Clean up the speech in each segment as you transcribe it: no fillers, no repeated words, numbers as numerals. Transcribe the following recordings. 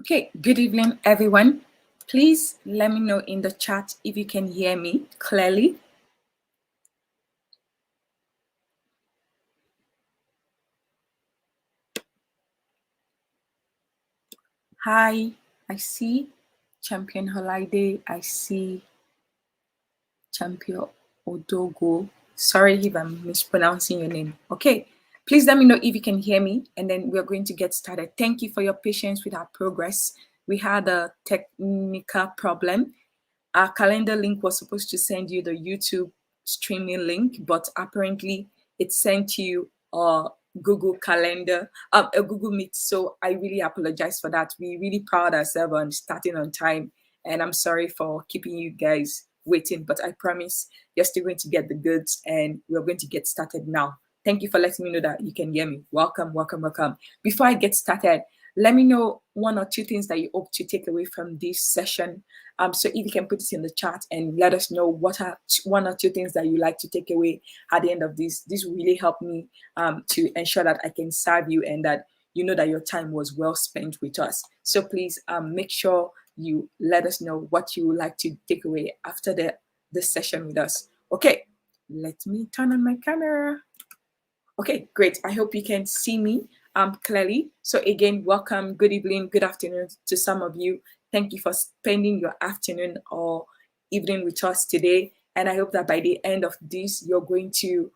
Okay, good evening, everyone. Please let me know in the chat if you can hear me clearly. Hi, I see Champion Holiday. I see Champion Odogo. Sorry if I'm mispronouncing your name. Okay, please let me know if you can hear me, and then we're going to get started. Thank you for your patience with our progress. We had a technical problem. Our calendar link was supposed to send you the YouTube streaming link, but apparently it sent you a Google Calendar, a Google Meet. So I really apologize for that. We really proud ourselves on starting on time, and I'm sorry for keeping you guys waiting. But I promise you're still going to get the goods, and we're going to get started now. Thank you for letting me know that you can hear me. Welcome, welcome, welcome. Before I get started, let me know one or two things that you hope to take away from this session. So if you can put it in the chat and let us know what are one or two things that you like to take away at the end of this will really help me to ensure that I can serve you and that you know that your time was well spent with us. So please make sure you let us know what you would like to take away after this session with us. Okay, let me turn on my camera. Okay, great. I hope you can see me clearly. So again, welcome, good evening, good afternoon to some of you. Thank you for spending your afternoon or evening with us today. And I hope that by the end of this, you're going to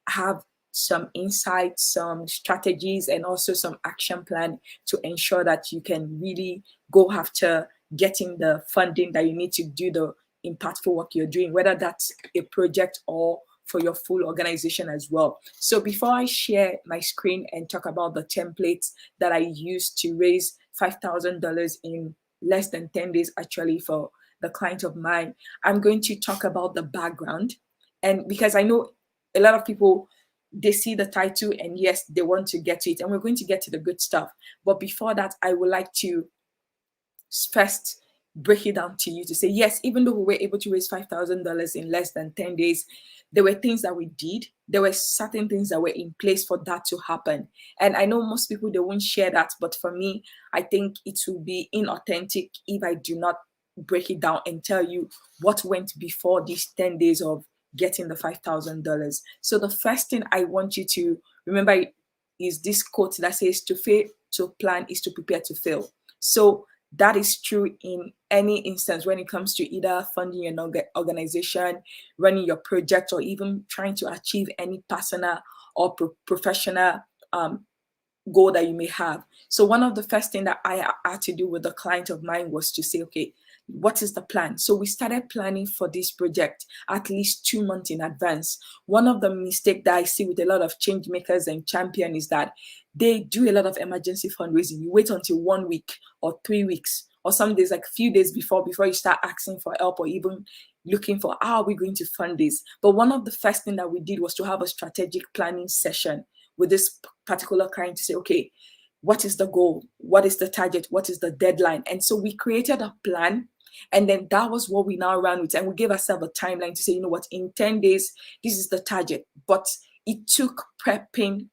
have some insights, some strategies, and also some action plan to ensure that you can really go after getting the funding that you need to do the impactful work you're doing, whether that's a project or for your full organization as well. So before I share my screen and talk about the templates that I used to raise $5,000 in less than 10 days actually for the client of mine, I'm going to talk about the background. And because I know a lot of people, they see the title and yes, they want to get to it. And we're going to get to the good stuff. But before that, I would like to first break it down to you to say, yes, even though we were able to raise $5,000 in less than 10 days, there were things that we did. There were certain things that were in place for that to happen. And I know most people, they won't share that. But for me, I think it will be inauthentic if I do not break it down and tell you what went before these 10 days of getting the $5,000. So the first thing I want you to remember is this quote that says, to fail to plan is to prepare to fail. So that is true in any instance when it comes to either funding your organization, running your project, or even trying to achieve any personal or professional goal that you may have. So one of the first things that I had to do with a client of mine was to say, okay, what is the plan? So we started planning for this project at least 2 months in advance. One of the mistakes that I see with a lot of change makers and champion is that they do a lot of emergency fundraising. You wait until 1 week or 3 weeks or some days, like a few days before you start asking for help or even looking for how are we going to fund this. But one of the first things that we did was to have a strategic planning session with this particular client to say, okay, what is the goal? What is the target? What is the deadline? And so we created a plan. And then that was what we now ran with. And we gave ourselves a timeline to say, you know what, in 10 days, this is the target. But it took prepping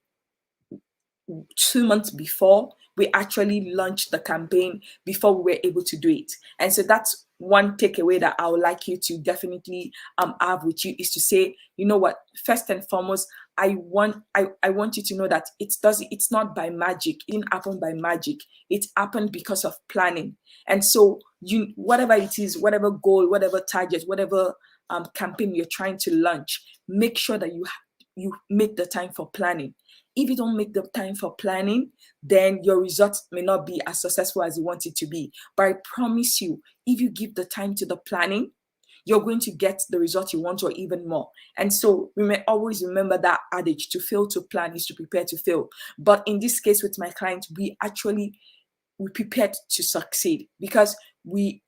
2 months before we actually launched the campaign before we were able to do it. And so that's one takeaway that I would like you to definitely have with you is to say, you know what, first and foremost, I want you to know that it's not by magic. It didn't happen by magic. It happened because of planning. And so you, whatever it is, whatever goal, whatever target, whatever campaign you're trying to launch, make sure that you make the time for planning. If you don't make the time for planning, then your results may not be as successful as you want it to be. But I promise you, if you give the time to the planning, you're going to get the result you want or even more. And so we may always remember that adage, to fail to plan is to prepare to fail. But in this case with my client, we prepared to succeed because we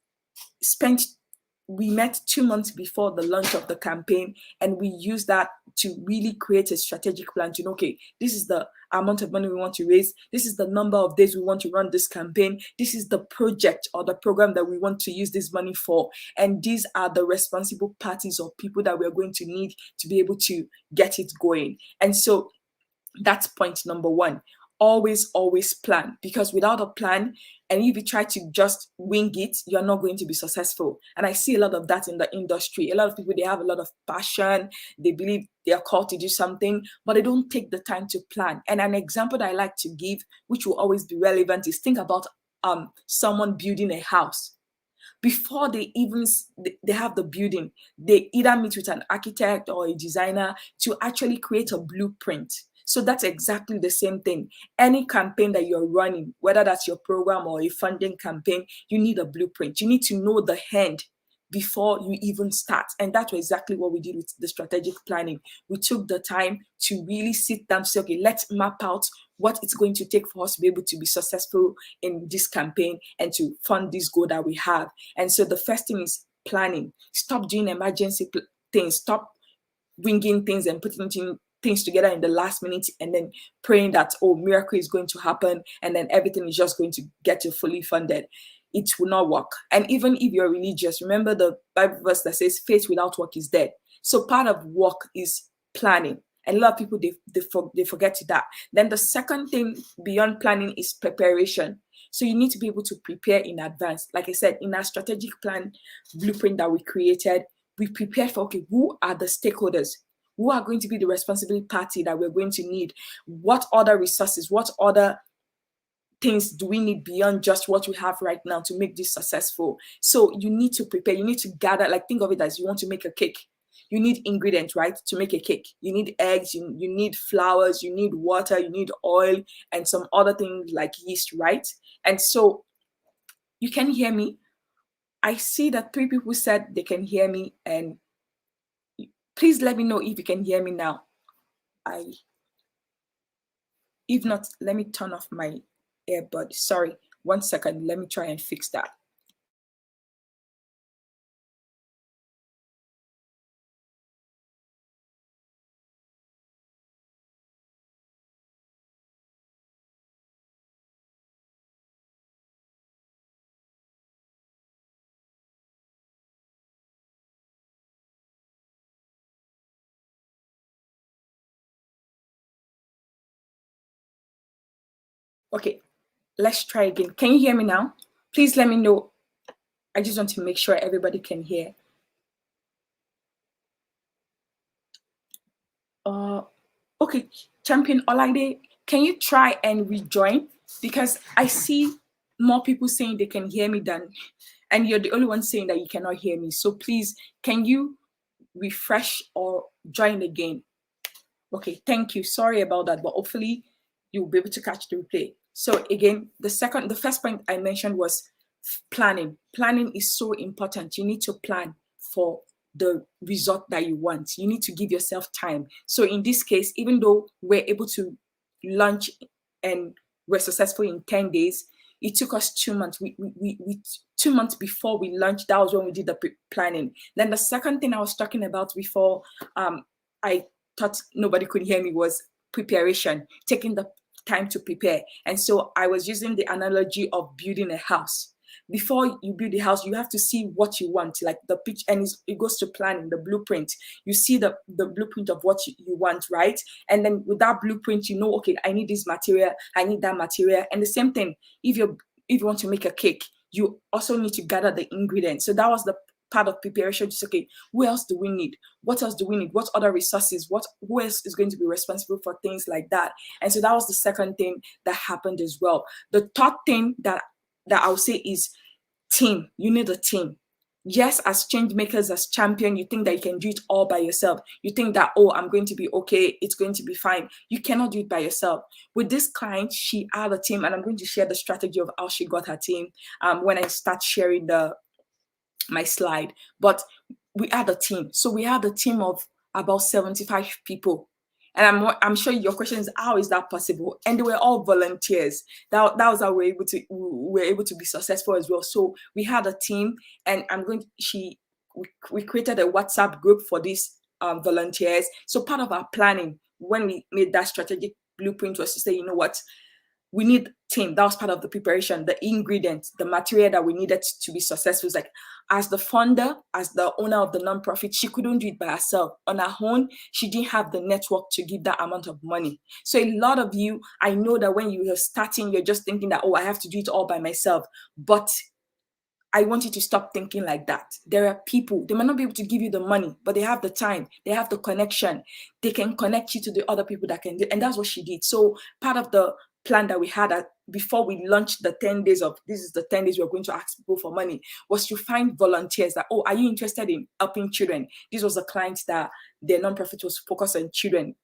met 2 months before the launch of the campaign, and we used that to really create a strategic plan to know, okay, this is the amount of money we want to raise. This is the number of days we want to run this campaign. This is the project or the program that we want to use this money for. And these are the responsible parties or people that we're going to need to be able to get it going. And so that's point number one. always plan, because without a plan, and if you try to just wing it, you're not going to be successful. And I see a lot of that in the industry. A lot of people, they have a lot of passion, they believe they are called to do something, but they don't take the time to plan. And an example that I like to give, which will always be relevant, is think about someone building a house. Before they even they have the building, they either meet with an architect or a designer to actually create a blueprint. So that's exactly the same thing. Any campaign that you're running, whether that's your program or a funding campaign, you need a blueprint. You need to know the end before you even start. And that's exactly what we did with the strategic planning. We took the time to really sit down, say, okay, let's map out what it's going to take for us to be able to be successful in this campaign and to fund this goal that we have. And so the first thing is planning. Stop doing emergency things. Stop winging things and putting things together in the last minute and then praying that, oh, miracle is going to happen and then everything is just going to get you fully funded. It will not work. And even if you're religious, remember the Bible verse that says faith without work is dead. So part of work is planning. And a lot of people, they forget that. Then the second thing beyond planning is preparation. So you need to be able to prepare in advance. Like I said, in our strategic plan blueprint that we created, we prepared for, okay, who are the stakeholders? Who are going to be the responsibility party that we're going to need? What other resources, what other things do we need beyond just what we have right now to make this successful? So you need to prepare, you need to gather, like think of it as you want to make a cake. You need ingredients, right, to make a cake. You need eggs, you need flowers, you need water, you need oil, and some other things like yeast, right? And so you can hear me. I see that 3 people said they can hear me, and please let me know if you can hear me now. If not, let me turn off my earbud. Sorry, 1 second. Let me try and fix that. Okay, let's try again. Can you hear me now? Please let me know. I just want to make sure everybody can hear. Okay, Champion Olaide, can you try and rejoin? Because I see more people saying they can hear me than, and you're the only one saying that you cannot hear me. So please, can you refresh or join again? Okay, thank you. Sorry about that, but hopefully you'll be able to catch the replay. So again, the first point I mentioned was planning. Planning is so important. You need to plan for the result that you want. You need to give yourself time. So in this case, even though we're able to launch and we're successful in 10 days, it took us 2 months. We 2 months before we launched, that was when we did the planning. Then the second thing I was talking about before I thought nobody could hear me was preparation, taking the time to prepare. And so I was using the analogy of building a house. Before you build the house, you have to see what you want, like the pitch, and it goes to planning, the blueprint. You see the blueprint of what you want, right? And then with that blueprint, you know, okay, I need this material, I need that material. And the same thing, if you want to make a cake, you also need to gather the ingredients. So that was the part of preparation. Just okay, who else do we need? What else do we need? What other resources? Who else is going to be responsible for things like that? And so that was the second thing that happened as well. The third thing that I would say is team. You need a team. Yes, as change makers, as champion, you think that you can do it all by yourself. You think that, oh, I'm going to be okay, it's going to be fine. You cannot do it by yourself. With this client, she had a team, and I'm going to share the strategy of how she got her team when I start sharing my slide. But we had a team. So we had a team of about 75 people. And I'm sure your question is, how is that possible? And they were all volunteers. That was how we were able to be successful as well. So we had a team, and we created a WhatsApp group for these volunteers. So part of our planning when we made that strategic blueprint was to say, you know what, we need team. That was part of the preparation, the ingredients, the material that we needed to be successful. It's like, as the founder, as the owner of the nonprofit, she couldn't do it by herself. On her own, she didn't have the network to give that amount of money. So a lot of you, I know that when you are starting, you're just thinking that, oh, I have to do it all by myself. But I want you to stop thinking like that. There are people, they might not be able to give you the money, but they have the time, they have the connection. They can connect you to the other people that can do, and that's what she did. So part of the plan that we had before we launched the 10 days of, this is the 10 days we're going to ask people for money, was to find volunteers that, oh, are you interested in helping children? This was a client that their nonprofit was focused on children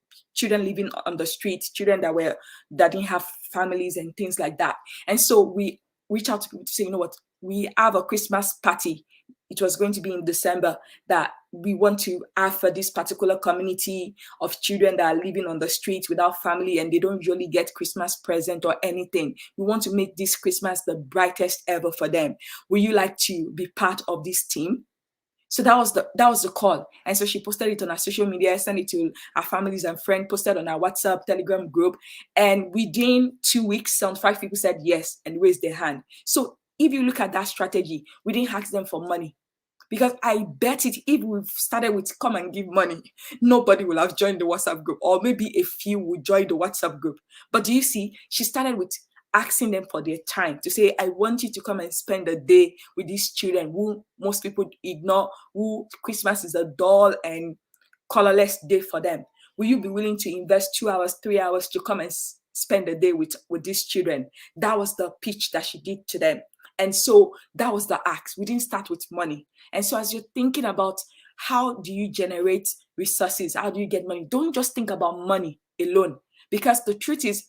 living on the street, children that didn't have families and things like that. And so we reach out to people to say, you know what, we have a Christmas party. It was going to be in December that we want to have for this particular community of children that are living on the street without family and they don't usually get Christmas present or anything. We want to make this Christmas the brightest ever for them. Will you like to be part of this team? So that was the call. And so she posted it on her social media, sent it to our families and friends, posted on our WhatsApp, Telegram group. And within 2 weeks, 5 people said yes and raised their hand. So if you look at that strategy, we didn't ask them for money. Because I bet it, if we've started with come and give money, nobody will have joined the WhatsApp group, or maybe a few will join the WhatsApp group. But do you see, she started with asking them for their time, to say, I want you to come and spend a day with these children who most people ignore, who Christmas is a dull and colorless day for them. Will you be willing to invest 2 hours, 3 hours to come and spend a day with these children? That was the pitch that she did to them. And so that was the ask. We didn't start with money. And so as you're thinking about how do you generate resources, how do you get money, don't just think about money alone. Because the truth is,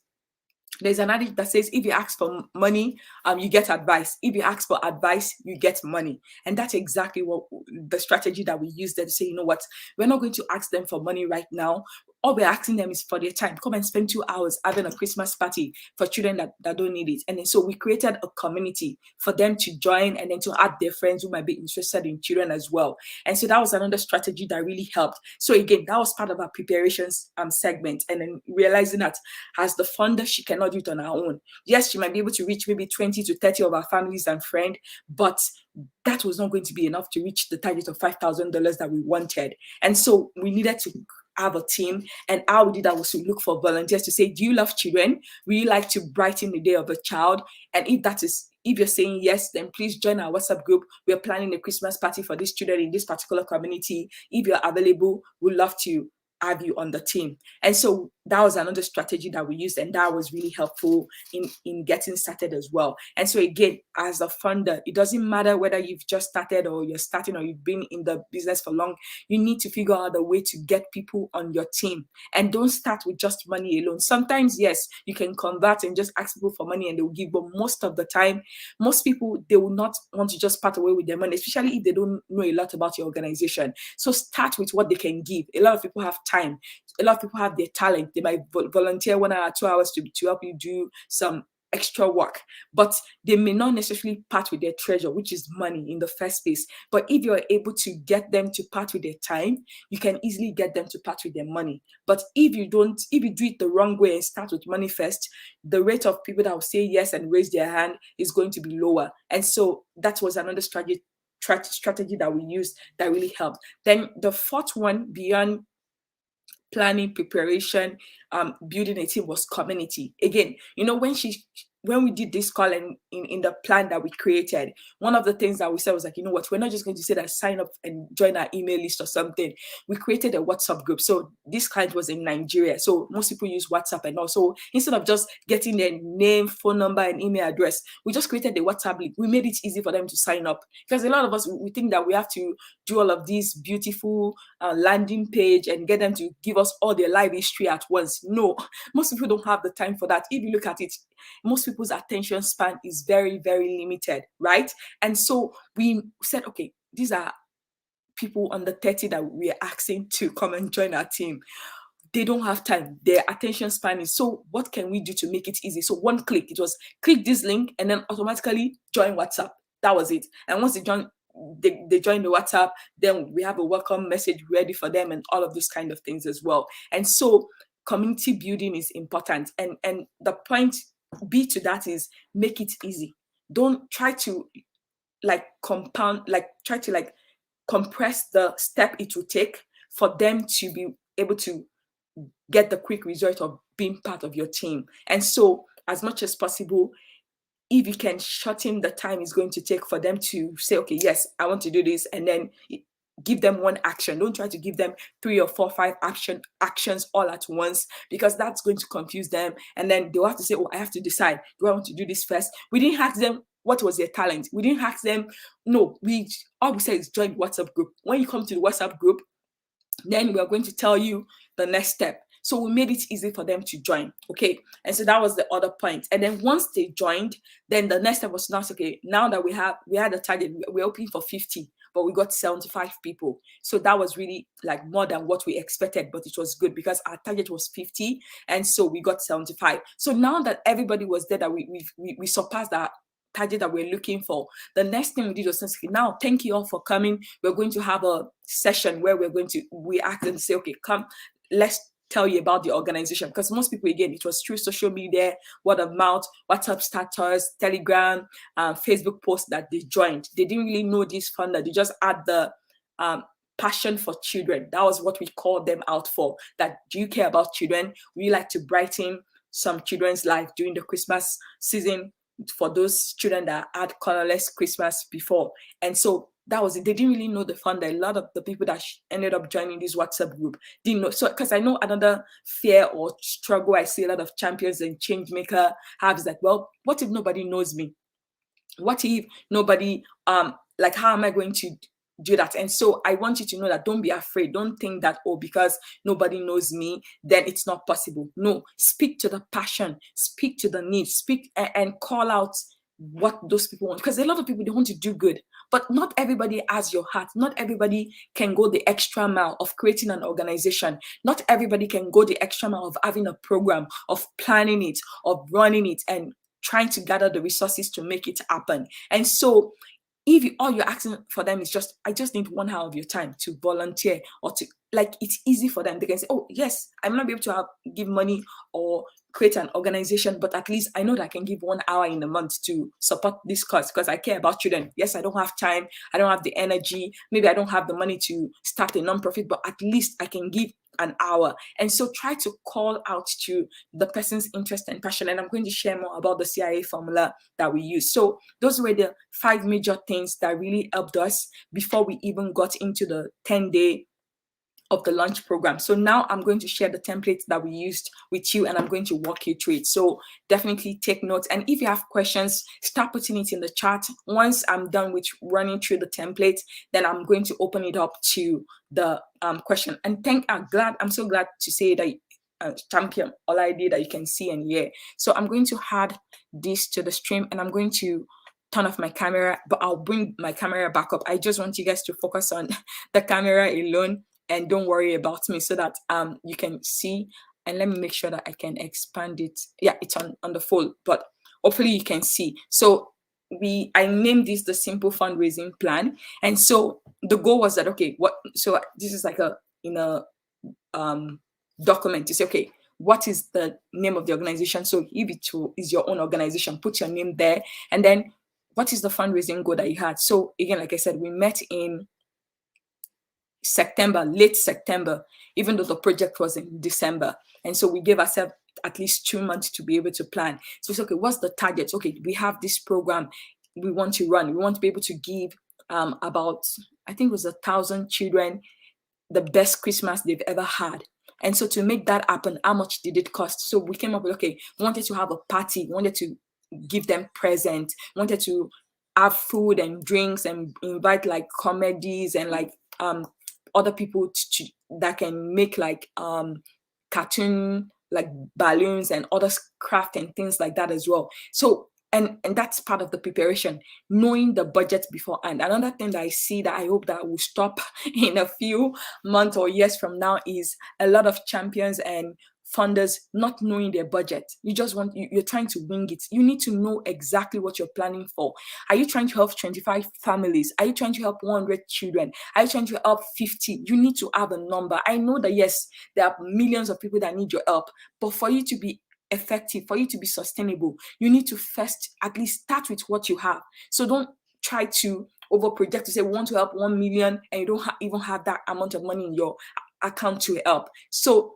there's an adage that says, if you ask for money, you get advice. If you ask for advice, you get money. And that's exactly what the strategy that we use there to say, you know what, we're not going to ask them for money right now. All we're asking them is for their time. Come and spend 2 hours having a Christmas party for children that don't need it. And then so we created a community for them to join and then to add their friends who might be interested in children as well. And so that was another strategy that really helped. So again, that was part of our preparations segment. And then realizing that as the funder, she cannot do it on her own. Yes, she might be able to reach maybe 20 to 30 of our families and friends, but that was not going to be enough to reach the target of $5,000 that we wanted. And so we needed to have a team. And how we did that was to look for volunteers to say, do you love children? Would you like to brighten the day of a child? And if you're saying yes, then please join our WhatsApp group. We're planning a Christmas party for these children in this particular community. If you're available, we'd love to have you on the team. And so that was another strategy that we used, and that was really helpful in getting started as well. And so again, as a funder, it doesn't matter whether you've just started or you're starting or you've been in the business for long. You need to figure out a way to get people on your team, and don't start with just money alone. Sometimes, yes, you can convert and just ask people for money and they will give, but most of the time, most people, they will not want to just part away with their money, especially if they don't know a lot about your organization. So start with what they can give. A lot of people have time. A lot of people have their talent. They might volunteer 1 hour, 2 hours to help you do some extra work, but they may not necessarily part with their treasure, which is money in the first place. But if you're able to get them to part with their time, you can easily get them to part with their money. But if you do it the wrong way and start with money first, the rate of people that will say yes and raise their hand is going to be lower. And so that was another strategy that we used that really helped. Then the fourth one, beyond planning, preparation, building a team, was community. Again, when we did this call and in the plan that we created, one of the things that we said was like, you know what, we're not just going to say that sign up and join our email list or something. We created a WhatsApp group. So this client was in Nigeria, so most people use WhatsApp. And also, instead of just getting their name, phone number, and email address, we just created the WhatsApp link. We made it easy for them to sign up, because a lot of us, we think that we have to do all of these beautiful landing page and get them to give us all their life history at once. No, most people don't have the time for that. If you look at it, most people's attention span is very, very limited, right? And so we said, okay, these are people under 30 that we're asking to come and join our team. They don't have time. Their attention span is, so what can we do to make it easy? So one click, it was click this link and then automatically join WhatsApp. That was it. And once they join the WhatsApp, then we have a welcome message ready for them and all of those kind of things as well. And so community building is important. And the point B to that is make it easy. Don't try to like compound, like try to like compress the step it will take for them to be able to get the quick result of being part of your team. And so, as much as possible, if you can shorten the time it's going to take for them to say, okay, yes, I want to do this, and then give them one action. Don't try to give them 3 or 4, 5 actions all at once, because that's going to confuse them. And then they'll have to say, oh, I have to decide, do I want to do this first? We didn't ask them what was their talent. We didn't ask them, no, we all we said is join WhatsApp group. When you come to the WhatsApp group, then we are going to tell you the next step. So we made it easy for them to join. Okay. And so that was the other point. And then once they joined, then the next step was now, okay, now that we had a target, we're hoping for 50, but we got 75 people. So that was really like more than what we expected, but it was good because our target was 50. And so we got 75. So now that everybody was there, that we surpassed that target that we're looking for, the next thing we did was, okay, now thank you all for coming. We're going to have a session where we ask them to say, okay, come, let's tell you about the organization. Because most people, again, it was through social media, word of mouth, WhatsApp status, Telegram, Facebook posts that they joined. They didn't really know this funder. They just had the passion for children. That was what we called them out for. That, do you care about children? We like to brighten some children's life during the Christmas season for those children that had colorless Christmas before. And so that was it. They didn't really know the founder. A lot of the people that ended up joining this WhatsApp group didn't know. So, because I know another fear or struggle I see a lot of champions and change maker have is like, well, what if nobody knows me? What if nobody, like, how am I going to do that? And so I want you to know that don't be afraid. Don't think that, oh, because nobody knows me, then it's not possible. No, speak to the passion, speak to the needs, speak and call out what those people want. Because a lot of people, they want to do good, but not everybody has your heart. Not everybody can go the extra mile of creating an organization. Not everybody can go the extra mile of having a program, of planning it, of running it, and trying to gather the resources to make it happen. And so if all you're asking for them is just, I just need 1 hour of your time to volunteer, or to, like, it's easy for them. They can say, oh yes, I may not be able to give money or create an organization, but at least I know that I can give 1 hour in a month to support this cause because I care about children. Yes, I don't have time, I don't have the energy, maybe I don't have the money to start a nonprofit, but at least I can give an hour. And so try to call out to the person's interest and passion. And I'm going to share more about the CIA formula that we use. So those were the 5 major things that really helped us before we even got into the 10-day of the launch program. So now I'm going to share the templates that we used with you, and I'm going to walk you through it. So definitely take notes. And if you have questions, start putting it in the chat. Once I'm done with running through the template, then I'm going to open it up to the question. And I'm so glad to say that Champion Olaide that you can see and hear. So I'm going to add this to the stream, and I'm going to turn off my camera, but I'll bring my camera back up. I just want you guys to focus on the camera alone and don't worry about me, so that you can see. And let me make sure that I can expand it. Yeah, it's on the full, but hopefully you can see. So I named this the simple fundraising plan. And so the goal was that, okay, so this is like in a document to say, okay, what is the name of the organization? So if it is your own organization, put your name there. And then what is the fundraising goal that you had? So again, like I said, we met in September, late September, even though the project was in December. And so we gave ourselves at least 2 months to be able to plan. So it's okay, what's the target? Okay, we have this program we want to run. We want to be able to give about, I think it was 1,000 children the best Christmas they've ever had. And so to make that happen, how much did it cost? So we came up with, okay, we wanted to have a party, we wanted to give them presents, wanted to have food and drinks and invite like comedies and like other people that can make like cartoon like balloons and other craft and things like that as well. So and that's part of the preparation, knowing the budget beforehand. Another thing that I see that I hope that will stop in a few months or years from now is a lot of champions and funders not knowing their budget. You're trying to wing it. You need to know exactly what you're planning for. Are you trying to help 25 families? Are you trying to help 100 children? Are you trying to help 50? You need to have a number. I know that yes, there are millions of people that need your help, but for you to be effective, for you to be sustainable, you need to first at least start with what you have. So don't try to over project to say we want to help 1 million and you don't even have that amount of money in your account to help. So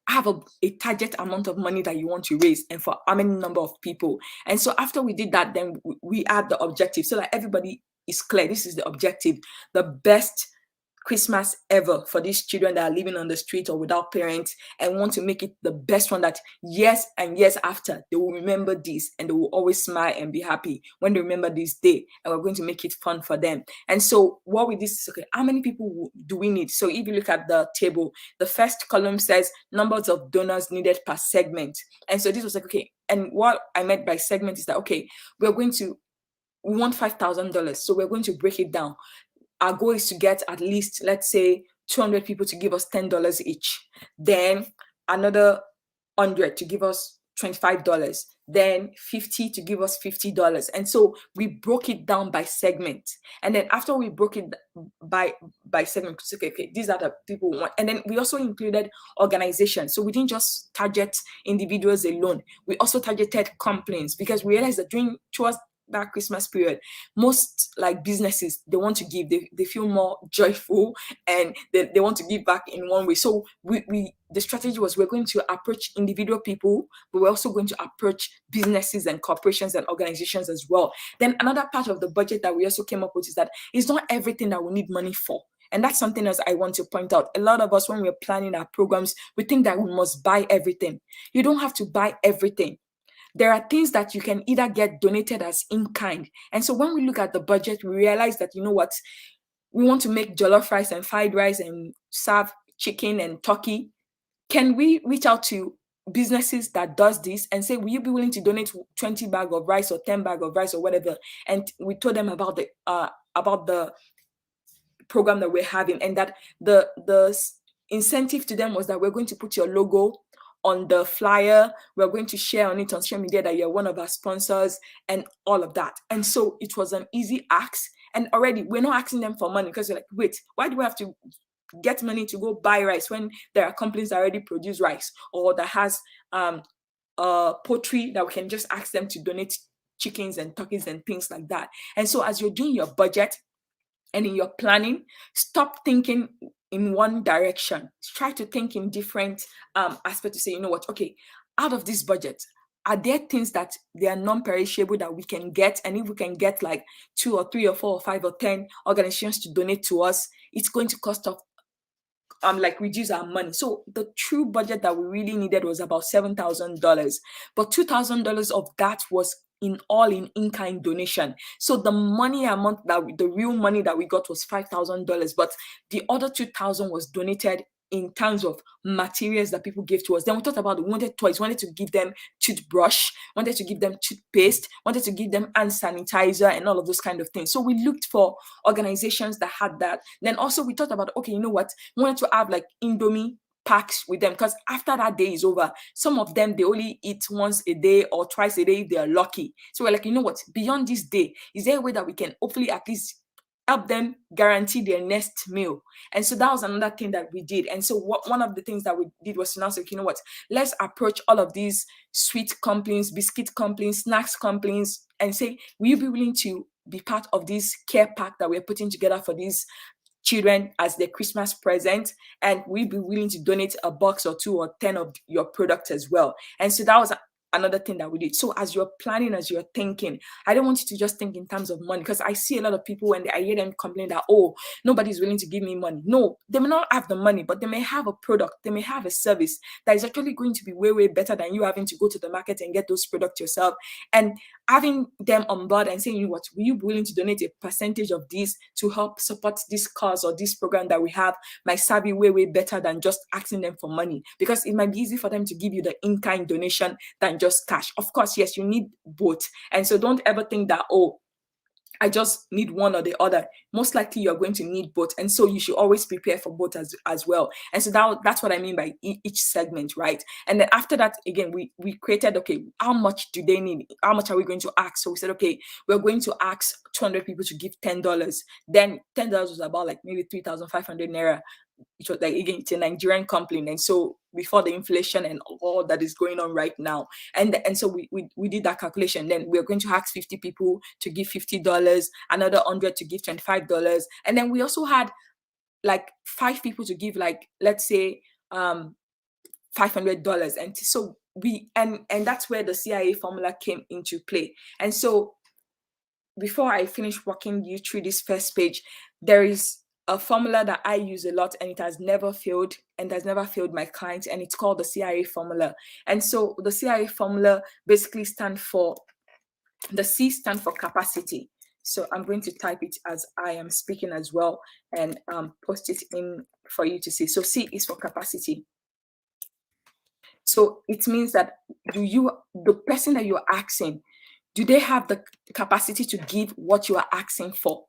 have a target amount of money that you want to raise and for how many number of people. And so after we did that, then we add the objective so that everybody is clear. This is the objective, the best Christmas ever for these children that are living on the street or without parents, and want to make it the best one that years and years after they will remember this and they will always smile and be happy when they remember this day, and we're going to make it fun for them. And so what we did is, okay, how many people do we need? So if you look at the table, the first column says numbers of donors needed per segment. And so this was like, okay, and what I meant by segment is that, okay, we want $5,000, so we're going to break it down. Our goal is to get at least, let's say, 200 people to give us $10 each. Then another 100 to give us $25. Then 50 to give us $50. And so we broke it down by segment. And then after we broke it by segment, okay, these are the people we want. And then we also included organizations. So we didn't just target individuals alone. We also targeted companies, because we realized that towards that Christmas period, most like businesses, they want to give, they feel more joyful, and they want to give back in one way. So the strategy was, we're going to approach individual people, but we're also going to approach businesses and corporations and organizations as well. Then another part of the budget that we also came up with is that it's not everything that we need money for. And that's something else I want to point out. A lot of us, when we're planning our programs, we think that we must buy everything. You don't have to buy everything. There are things that you can either get donated as in kind. And so when we look at the budget, we realize that, you know what, we want to make jollof rice and fried rice and serve chicken and turkey. Can we reach out to businesses that does this and say, will you be willing to donate 20 bag of rice or 10 bag of rice or whatever? And we told them about the program that we're having, and that the incentive to them was that we're going to put your logo on the flyer, we're going to share on it on social media that you're one of our sponsors and all of that. And so it was an easy ask. And already we're not asking them for money, because you're like, wait, why do we have to get money to go buy rice when there are companies that already produce rice, or that has poultry that we can just ask them to donate chickens and turkeys and things like that. And so as you're doing your budget and in your planning, stop thinking in one direction. Try to think in different aspects to say, you know what, okay, out of this budget, are there things that they are non-perishable that we can get? And if we can get like 2 or 3 or 4 or 5 or 10 organizations to donate to us, it's going to cost us like reduce our money. So the true budget that we really needed was about $7,000, but $2,000 of that was in-kind donation. So the money amount the real money that we got was $5,000, but the other 2,000 was donated in terms of materials that people gave to us. Then we thought about, we wanted toys, wanted to give them toothbrush, wanted to give them toothpaste, wanted to give them hand sanitizer and all of those kind of things. So we looked for organizations that had that. Then also we thought about, okay, you know what, we wanted to have like Indomie packs with them, because after that day is over, some of them, they only eat once a day or twice a day if they're lucky. So we're like, you know what, beyond this day, is there a way that we can hopefully at least help them guarantee their next meal? And so that was another thing that we did. And so one of the things that we did was to now say, you know what, let's approach all of these sweet companies, biscuit companies, snacks companies, and say, will you be willing to be part of this care pack that we're putting together for these children as their Christmas present, and we'll be willing to donate a box or 2 or 10 of your products as well. And so that was another thing that we did. So as you're planning, as you're thinking, I don't want you to just think in terms of money, because I see a lot of people when I hear them complain that, oh, nobody's willing to give me money. No, they may not have the money, but they may have a product, they may have a service that is actually going to be way, way better than you having to go to the market and get those products yourself. And having them on board and saying, you know what, will you be willing to donate a percentage of this to help support this cause or this program that we have, might serve you way, way better than just asking them for money, because it might be easy for them to give you the in-kind donation than just cash. Of course, yes, you need both. And so don't ever think that, oh, I just need one or the other. Most likely you're going to need both. And so you should always prepare for both as well. And so that's what I mean by each segment, right? And then after that, again, we created, okay, how much do they need? How much are we going to ask? So we said, okay, we're going to ask 200 people to give $10. Then $10 was about like maybe 3,500 naira. it was like, again, it's a Nigerian company, and so before the inflation and all that is going on right now, and so we did that calculation. Then we're going to ask 50 people to give $50, another 100 to give $25, and then we also had like 5 people to give, like, let's say, $500. And so and that's where the CIA formula came into play. And so before I finish walking you through this first page, there is a formula that I use a lot, and it has never failed, and has never failed my clients, and it's called the CIA formula. And so the CIA formula basically stands for, the C stands for capacity. So I'm going to type it as I am speaking as well, and post it in for you to see. So C is for capacity. So it means that, the person that you're asking, do they have the capacity to give what you are asking for?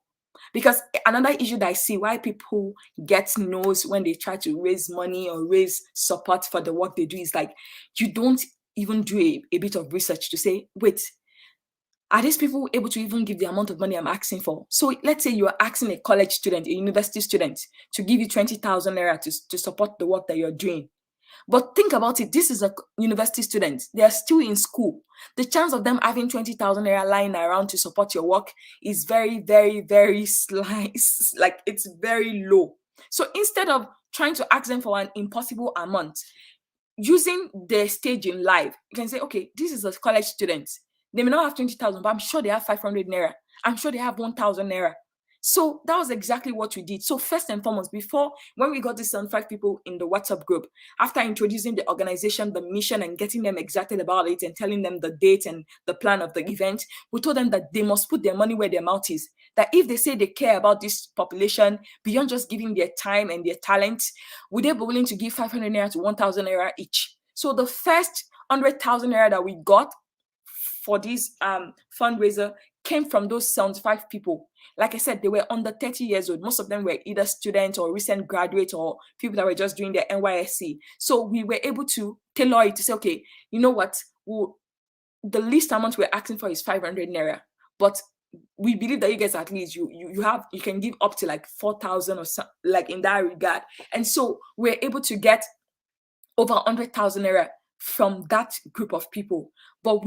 Because another issue that I see why people get no's when they try to raise money or raise support for the work they do is like, you don't even do a bit of research to say, wait, are these people able to even give the amount of money I'm asking for? So let's say you're asking a college student, a university student, to give you 20,000 naira to support the work that you're doing. But think about it. This is a university student. They are still in school. The chance of them having 20,000 naira lying around to support your work is very, very, very slight. Like, it's very low. So instead of trying to ask them for an impossible amount, using their stage in life, you can say, okay, this is a college student. They may not have 20,000, but I'm sure they have 500 naira. I'm sure they have 1,000 naira. So that was exactly what we did. So first and foremost, before, when we got these 75 people in the WhatsApp group, after introducing the organization, the mission, and getting them excited about it, and telling them the date and the plan of the event, we told them that they must put their money where their mouth is. That if they say they care about this population, beyond just giving their time and their talent, would they be willing to give 500 naira to 1,000 naira each? So the first 100,000 naira that we got for this fundraiser came from those 75 people. Like I said, they were under 30 years old. Most of them were either students or recent graduates or people that were just doing their NYSC. So we were able to tailor it to say, okay, you know what? The least amount we're asking for is 500 naira. But we believe that you guys, at least you can give up to like 4,000 or so, like in that regard. And so we're able to get over 100,000 naira from that group of people. But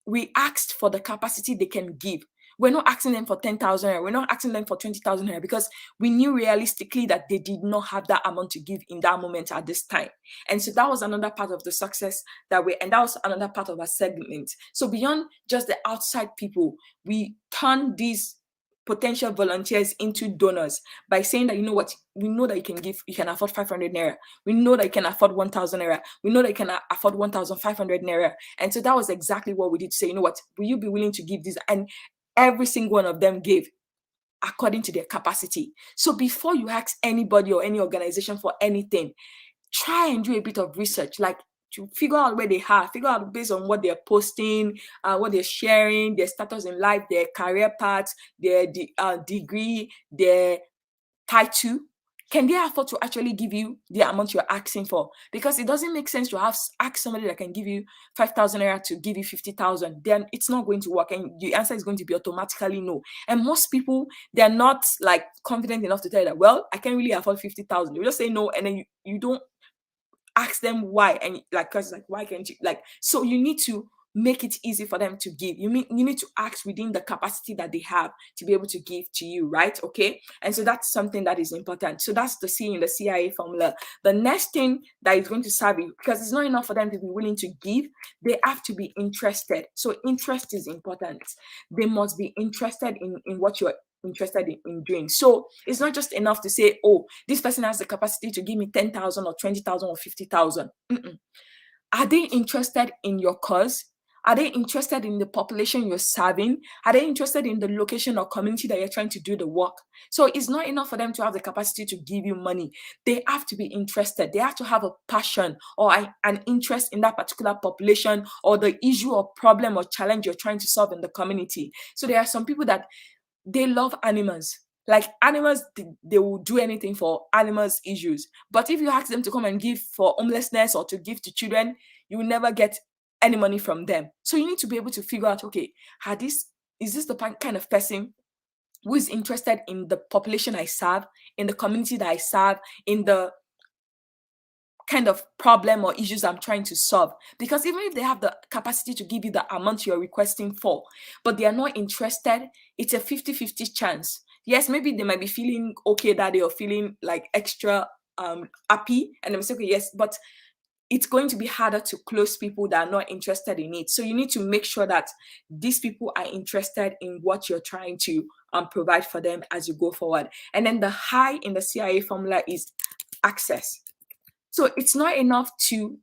we asked for the capacity they can give. We're not asking them for 10,000 naira. We're not asking them for 20,000 naira, because we knew realistically that they did not have that amount to give in that moment at this time. And so that was another part of the success and that was another part of our segment. So beyond just the outside people, we turned these potential volunteers into donors by saying that, you know what, we know that you can afford 500 naira. We know that you can afford 1,000 naira. We know that you can afford 1,500 naira. And so that was exactly what we did, to say, you know what, will you be willing to give this? And every single one of them gave according to their capacity. So before you ask anybody or any organization for anything, try and do a bit of research, like to figure out where they are, figure out based on what they're posting, what they're sharing, their status in life, their career paths, their degree, their title. Can they afford to actually give you the amount you're asking for? Because it doesn't make sense to ask somebody that can give you 5,000 naira to give you 50,000. Then it's not going to work, and the answer is going to be automatically no. And most people, they're not like confident enough to tell you that, well, I can't really afford 50,000. You just say no, and then you don't ask them why, and like, cause like, why can't you, like, so you need to make it easy for them to give. You need to ask within the capacity that they have to be able to give to you, right? Okay. And so that's something that is important. So that's the C in the CIA formula. The next thing that is going to serve you, because it's not enough for them to be willing to give, they have to be interested. So interest is important. They must be interested in what you're interested in doing. So it's not just enough to say, oh, this person has the capacity to give me 10,000 or 20,000 or 50,000. Are they interested in your cause? Are they interested in the population you're serving? Are they interested in the location or community that you're trying to do the work? So it's not enough for them to have the capacity to give you money. They have to be interested. They have to have a passion or an interest in that particular population or the issue or problem or challenge you're trying to solve in the community. So there are some people that they love animals. Like animals, they will do anything for animals' issues. But if you ask them to come and give for homelessness or to give to children, you will never get any money from them. So you need to be able to figure out, okay, is this the kind of person who is interested in the population I serve, in the community that I serve, in the kind of problem or issues I'm trying to solve. Because even if they have the capacity to give you the amount you're requesting for, but they are not interested, it's a 50-50 chance. Yes, maybe they might be feeling okay that day or feeling like extra happy, and they may say, okay, yes, but it's going to be harder to close people that are not interested in it. So you need to make sure that these people are interested in what you're trying to provide for them as you go forward. And then the high in the CIA formula is access. So it's not enough to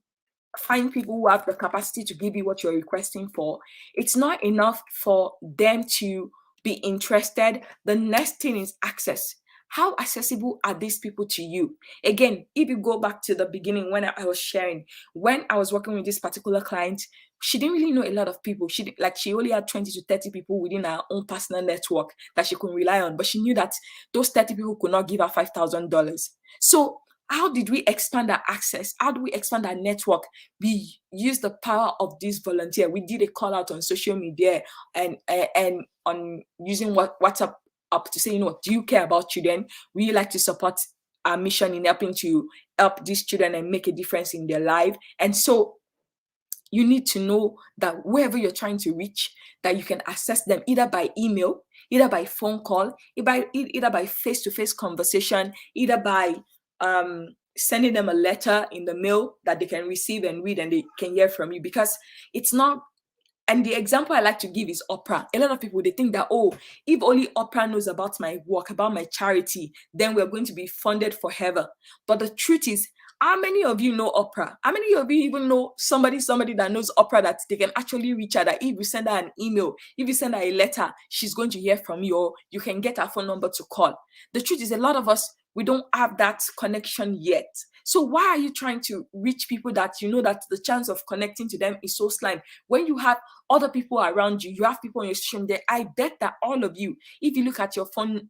find people who have the capacity to give you what you're requesting for. It's not enough for them to be interested. The next thing is access. How accessible are these people to you? Again, if you go back to the beginning when I was sharing, when I was working with this particular client, she didn't really know a lot of people. She only had 20 to 30 people within her own personal network that she could rely on. But she knew that those 30 people could not give her $5,000. So how did we expand our access? How do we expand our network? We use the power of this volunteer. We did a call out on social media and on using WhatsApp up to say, do you care about children? We like to support our mission in helping to help these children and make a difference in their life. And so you need to know that wherever you're trying to reach, that you can access them either by email, either by phone call, either by face-to-face conversation, either by sending them a letter in the mail that they can receive and read and they can hear from you. Because it's not, and the example I like to give is Oprah. A lot of people, they think that, oh, if only Oprah knows about my work, about my charity, then we're going to be funded forever. But the truth is, how many of you know Oprah? How many of you even know somebody that knows Oprah that they can actually reach her, that if you send her an email, if you send her a letter, she's going to hear from you, or you can get her phone number to call? The truth is, a lot of us, we don't have that connection yet. So why are you trying to reach people that you know that the chance of connecting to them is so slim? When you have other people around you, you have people on your stream there. I bet that all of you, if you look at your phone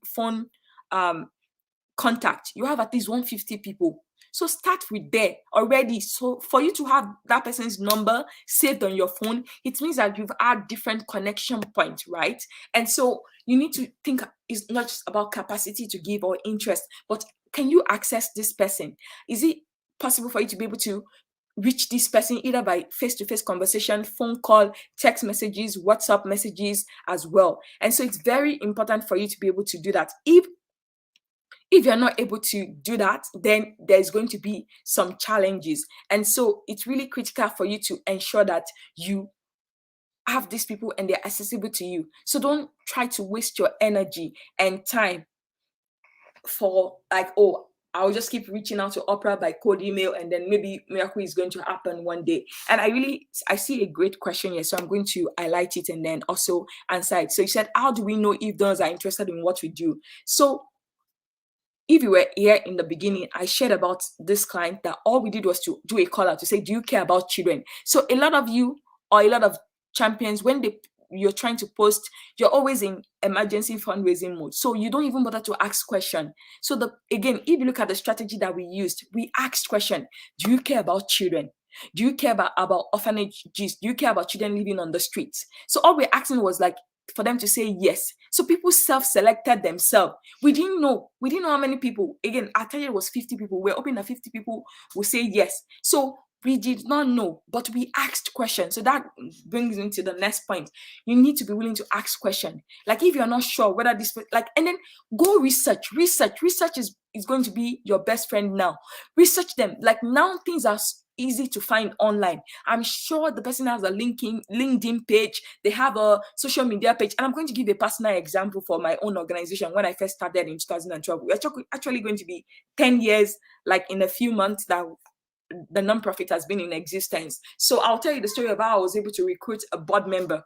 contact, you have at least 150 people. So start with there already. So for you to have that person's number saved on your phone, it means that you've had different connection points, right? And so you need to think it's not just about capacity to give or interest, but can you access this person? Is it possible for you to be able to reach this person either by face-to-face conversation, phone call, text messages, WhatsApp messages as well? And so it's very important for you to be able to do that. If you're not able to do that, then there's going to be some challenges. And so it's really critical for you to ensure that you have these people and they're accessible to you. So don't try to waste your energy and time for like, oh, I'll just keep reaching out to Oprah by cold email and then maybe miracle is going to happen one day. And I see a great question here, so I'm going to highlight it and then also answer it. So you said, how do we know if those are interested in what we do? So if you were here in the beginning, I shared about this client that all we did was to do a call out to say, do you care about children? So a lot of you, or a lot of champions, when you're trying to post, you're always in emergency fundraising mode. So you don't even bother to ask question. So again, if you look at the strategy that we used, we asked question, do you care about children? Do you care about orphanages? Do you care about children living on the streets? So all we're asking was like, for them to say yes. So people self-selected themselves. We didn't know how many people. Again, our target was 50 people. We're hoping that 50 people will say yes. So we did not know, but we asked questions. So that brings me to the next point. You need to be willing to ask questions. Like if you're not sure whether this, and then go research. Research is going to be your best friend now. Research them. Like now things are easy to find online. I'm sure the person has a LinkedIn page. They have a social media page. And I'm going to give a personal example for my own organization. When I first started in 2012, we're actually going to be 10 years, like in a few months that the nonprofit has been in existence. So I'll tell you the story of how I was able to recruit a board member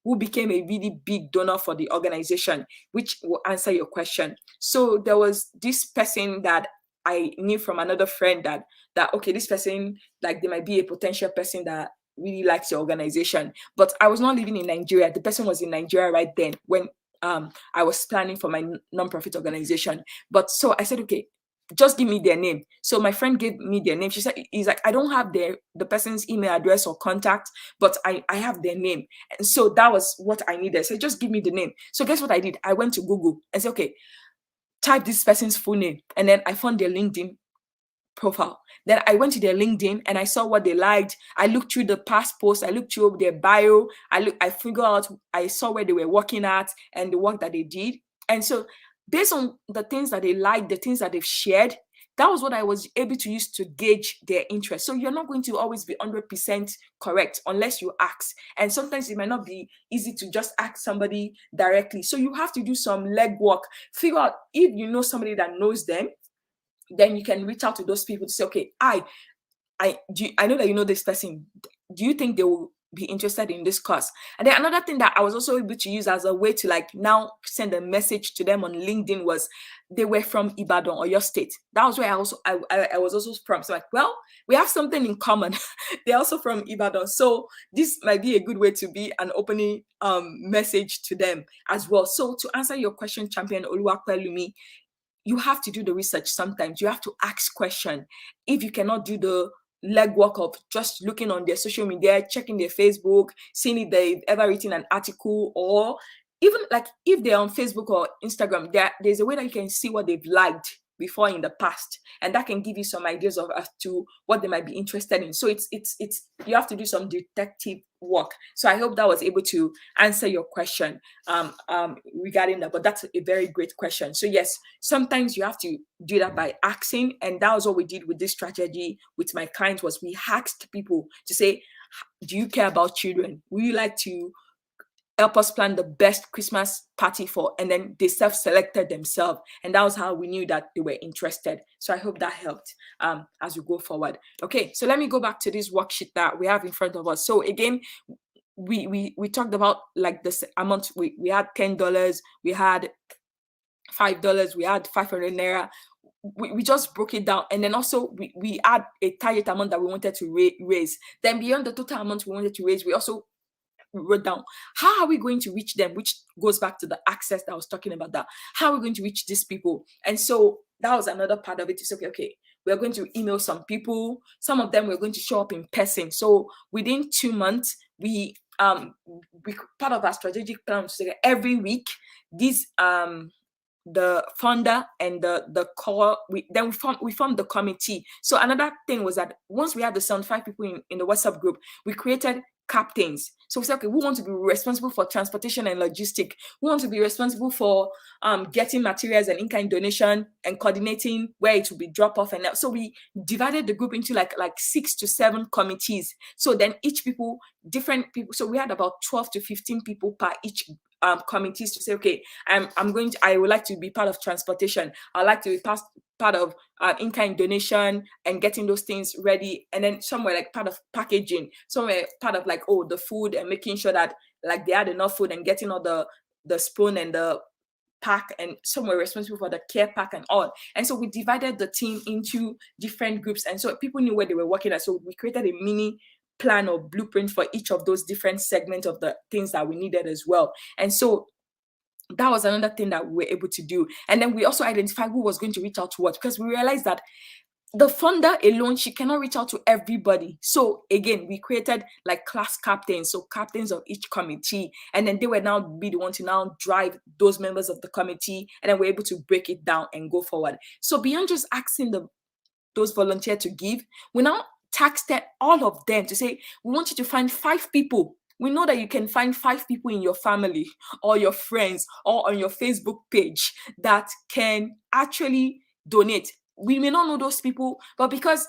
who became a really big donor for the organization, which will answer your question. So there was this person that I knew from another friend that okay, this person, like they might be a potential person that really likes your organization. But I was not living in Nigeria. The person was in Nigeria right then when I was planning for my nonprofit organization. But so I said, okay, just give me their name. So my friend gave me their name. She said, he's like, I don't have the person's email address or contact, but I have their name. And so that was what I needed. So just give me the name. So guess what I did? I went to Google and said, okay, type this person's full name. And then I found their LinkedIn profile. Then I went to their LinkedIn and I saw what they liked. I looked through the past posts. I looked through their bio. I figured out, I saw where they were working at and the work that they did. And so based on the things that they liked, the things that they've shared, that was what I was able to use to gauge their interest. So you're not going to always be 100% correct unless you ask. And sometimes it might not be easy to just ask somebody directly. So you have to do some legwork, figure out if you know somebody that knows them, then you can reach out to those people to say, okay, I know that you know this person. Do you think they will be interested in this course? And then another thing that I was also able to use as a way to like now send a message to them on LinkedIn was they were from Ibadan or your state. That was where I was also from. So like, well, we have something in common. They're also from Ibadan. So this might be a good way to be an opening message to them as well. So to answer your question, Champion Oluwapelumi, you have to do the research sometimes. You have to ask question. If you cannot do the legwork of just looking on their social media, checking their Facebook, seeing if they've ever written an article, or even like if they're on Facebook or Instagram, there's a way that you can see what they've liked before in the past, and that can give you some ideas of as to what they might be interested in. So it's you have to do some detective work. So I hope that was able to answer your question regarding that. But that's a very great question. So yes, sometimes you have to do that by asking, and that was what we did with this strategy with my clients. Was we asked people to say, do you care about children? Would you like to help us plan the best Christmas party for? And then they self-selected themselves, and that was how we knew that they were interested. So I hope that helped as we go forward. Okay, so let me go back to this worksheet that we have in front of us. So again, we talked about like this amount. We had $10, we had $5, we had 500 naira. We just broke it down, and then also we had a target amount that we wanted to raise. Then beyond the total amount we wanted to raise, we also wrote down how are we going to reach them, which goes back to the access that I was talking about. That how are we going to reach these people? And so that was another part of it. It's okay, we're going to email some people. Some of them we're going to show up in person. So within 2 months, we part of our strategic plan was every week these the founder and the core, we formed the committee. So another thing was that once we had the 75 people in the WhatsApp group, we created captains. So we said, okay, we want to be responsible for transportation and logistic. We want to be responsible for getting materials and in-kind donation and coordinating where it will be drop off. And so we divided the group into like 6 to 7 committees. So then each people, different people. So we had about 12 to 15 people per each committees to say, okay, I would like to be part of transportation. I'd like to be part of in-kind donation and getting those things ready. And then somewhere like part of packaging, somewhere part of like, oh, the food and making sure that like they had enough food and getting all the spoon and the pack, and some were responsible for the care pack and all. And so we divided the team into different groups. And so people knew where they were working at. So we created a mini plan or blueprint for each of those different segments of the things that we needed as well. And so that was another thing that we were able to do. And then we also identified who was going to reach out to what, because we realized that the funder alone, she cannot reach out to everybody. So again, we created like class captains, so captains of each committee, and then they were now be the one to now drive those members of the committee, and then we're able to break it down and go forward. So beyond just asking those volunteers to give, we now tasked all of them to say, we want you to find 5 people. We know that you can find 5 people in your family or your friends or on your Facebook page that can actually donate. We may not know those people, but because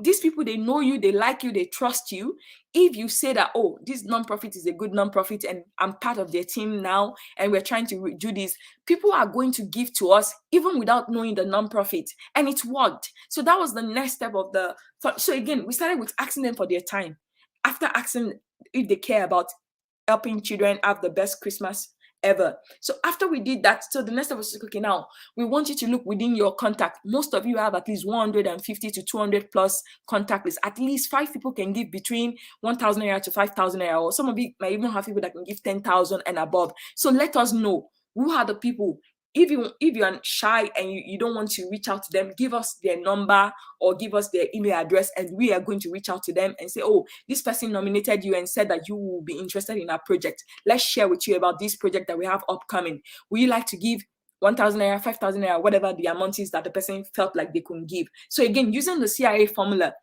these people, they know you, they like you, they trust you. If you say that, oh, this nonprofit is a good nonprofit and I'm part of their team now and we're trying to do this, people are going to give to us even without knowing the nonprofit. And it worked. So that was the next step of so again, we started with asking them for their time. After asking if they care about helping children have the best Christmas ever. So after we did that, so the next step was, okay, now we want you to look within your contact. Most of you have at least 150 to 200 plus contact lists. At least 5 people can give between 1,000 naira to 5,000 naira, or some of you might even have people that can give 10,000 and above. So let us know who are the people. if you're shy and you don't want to reach out to them, give us their number or give us their email address, and we are going to reach out to them and say, oh, this person nominated you and said that you will be interested in our project. Let's share with you about this project that we have upcoming. Would you like to give 1,000 naira, 5,000 naira, whatever the amount is that the person felt like they could give? So again, using the CIA formula,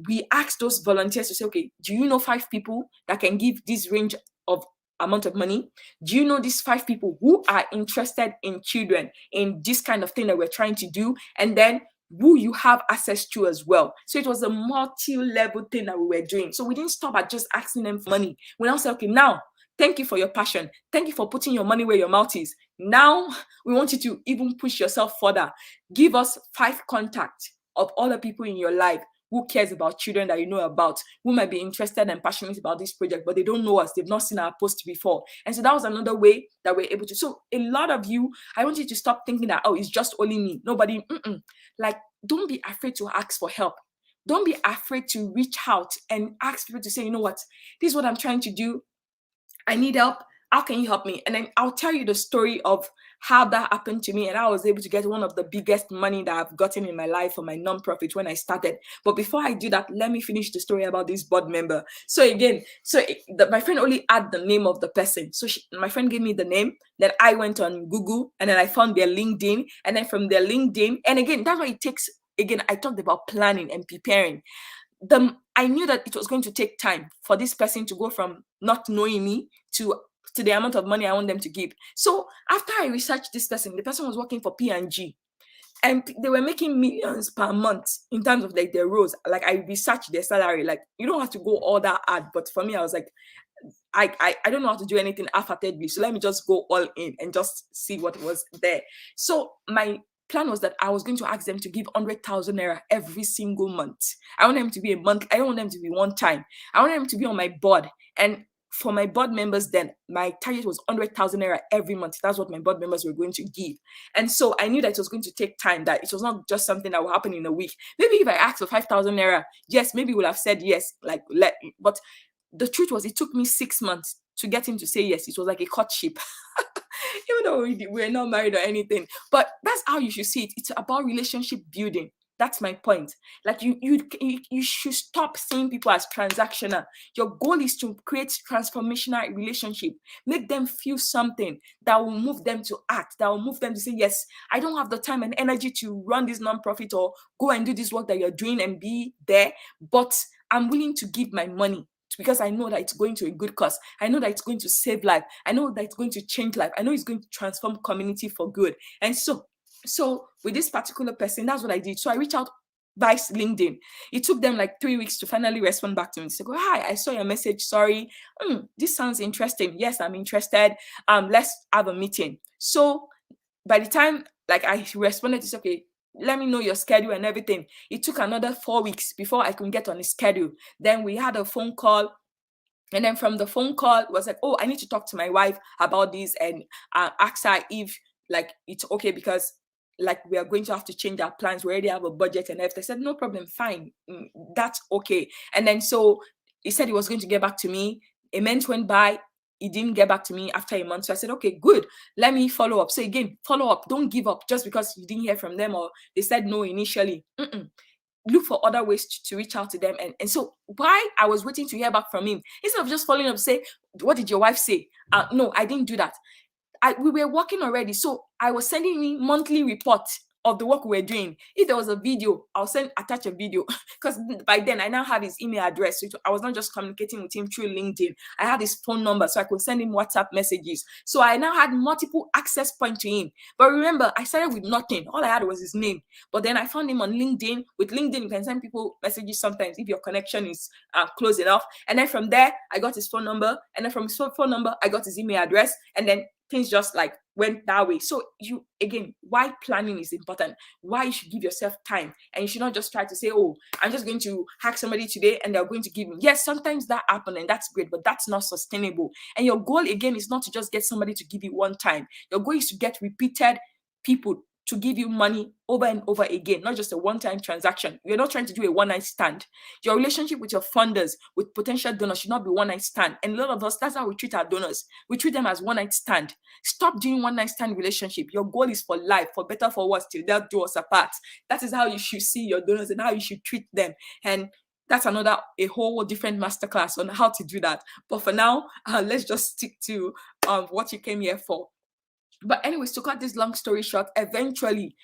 we ask those volunteers to say, okay, do you know 5 people that can give this range of amount of money? Do you know these 5 people who are interested in children, in this kind of thing that we're trying to do? And then who you have access to as well. So it was a multi-level thing that we were doing. So we didn't stop at just asking them for money. We now said, okay, now thank you for your passion. Thank you for putting your money where your mouth is. Now we want you to even push yourself further. Give us 5 contacts of all the people in your life who cares about children that you know about, who might be interested and passionate about this project, but they don't know us. They've not seen our post before. And so that was another way that we're able to. So a lot of you, I want you to stop thinking that, oh, it's just only me. Nobody, like, don't be afraid to ask for help. Don't be afraid to reach out and ask people to say, you know what, this is what I'm trying to do. I need help. How can you help me? And then I'll tell you the story of how that happened to me. And I was able to get one of the biggest money that I've gotten in my life for my nonprofit when I started. But before I do that, let me finish the story about this board member. So again, my friend only had the name of the person. So my friend gave me the name. Then I went on Google and then I found their LinkedIn. And then from their LinkedIn, and again, that's what it takes. Again, I talked about planning and preparing. I knew that it was going to take time for this person to go from not knowing me to the amount of money I want them to give. So after I researched this person, the person was working for P&G, and they were making millions per month in terms of like their roles. Like, I researched their salary. Like, you don't have to go all that hard, but for me, I was like, I don't know how to do anything half-heartedly, so let me just go all in and just see what was there. So my plan was that I was going to ask them to give 100,000 naira every single month. I want them to be a month. I don't want them to be one time. I want them to be on my board. And for my board members, then my target was 100,000 naira every month. That's what my board members were going to give. And so I knew that it was going to take time, that it was not just something that will happen in a week. Maybe if I asked for 5,000 naira, yes, maybe we'll have said yes, but the truth was, it took me 6 months to get him to say yes. It was like a courtship. Even though we're not married or anything. But that's how you should see it. It's about relationship building. That's my point. Like, you should stop seeing people as transactional. Your goal is to create transformational relationship. Make them feel something that will move them to act, that will move them to say, yes, I don't have the time and energy to run this nonprofit or go and do this work that you're doing and be there, but I'm willing to give my money because I know that it's going to a good cause. I know that it's going to save life. I know that it's going to change life. I know it's going to transform community for good. And so with this particular person, that's what I did. So I reached out by LinkedIn. It took them like 3 weeks to finally respond back to me. Say, hi, I saw your message. Sorry. This sounds interesting. Yes, I'm interested. Let's have a meeting. So by the time like I responded, to say, okay, let me know your schedule and everything. It took another 4 weeks before I could get on his schedule. Then we had a phone call. And then from the phone call, it was like, oh, I need to talk to my wife about this and ask her if like it's okay, because like we are going to have to change our plans. We already have a budget and everything. I said, no problem, fine. That's okay. And then so he said he was going to get back to me. A month went by. He didn't get back to me after a month. So I said, okay, good. Let me follow up. So again, follow up. Don't give up just because you didn't hear from them or they said no initially. Look for other ways to reach out to them. And so while I was waiting to hear back from him, instead of just following up, say, what did your wife say? No, I didn't do that. We were working already. So I was sending me monthly reports of the work we were doing. If there was a video, I'll attach a video, because by then I now have his email address. So I was not just communicating with him through LinkedIn. I had his phone number, so I could send him WhatsApp messages. So I now had multiple access points to him. But remember, I started with nothing. All I had was his name. But then I found him on LinkedIn. With LinkedIn, you can send people messages sometimes if your connection is close enough. And then from there, I got his phone number. And then from his phone number, I got his email address. And then things just like went that way. So you, again, why planning is important, why you should give yourself time, and you should not just try to say, oh, I'm just going to hack somebody today and they're going to give me. Yes, sometimes that happens and that's great, but that's not sustainable. And your goal again is not to just get somebody to give you one time. Your goal is to get repeated people to give you money over and over again, not just a one-time transaction. You're not trying to do a one-night stand. Your relationship with your funders, with potential donors, should not be one-night stand. And a lot of us, that's how we treat our donors. We treat them as one-night stand. Stop doing one-night stand relationship. Your goal is for life, for better, for worse, till death do us apart. That is how you should see your donors and how you should treat them. And that's a whole different masterclass on how to do that. But for now, let's just stick to what you came here for. But anyways, to cut this long story short, eventually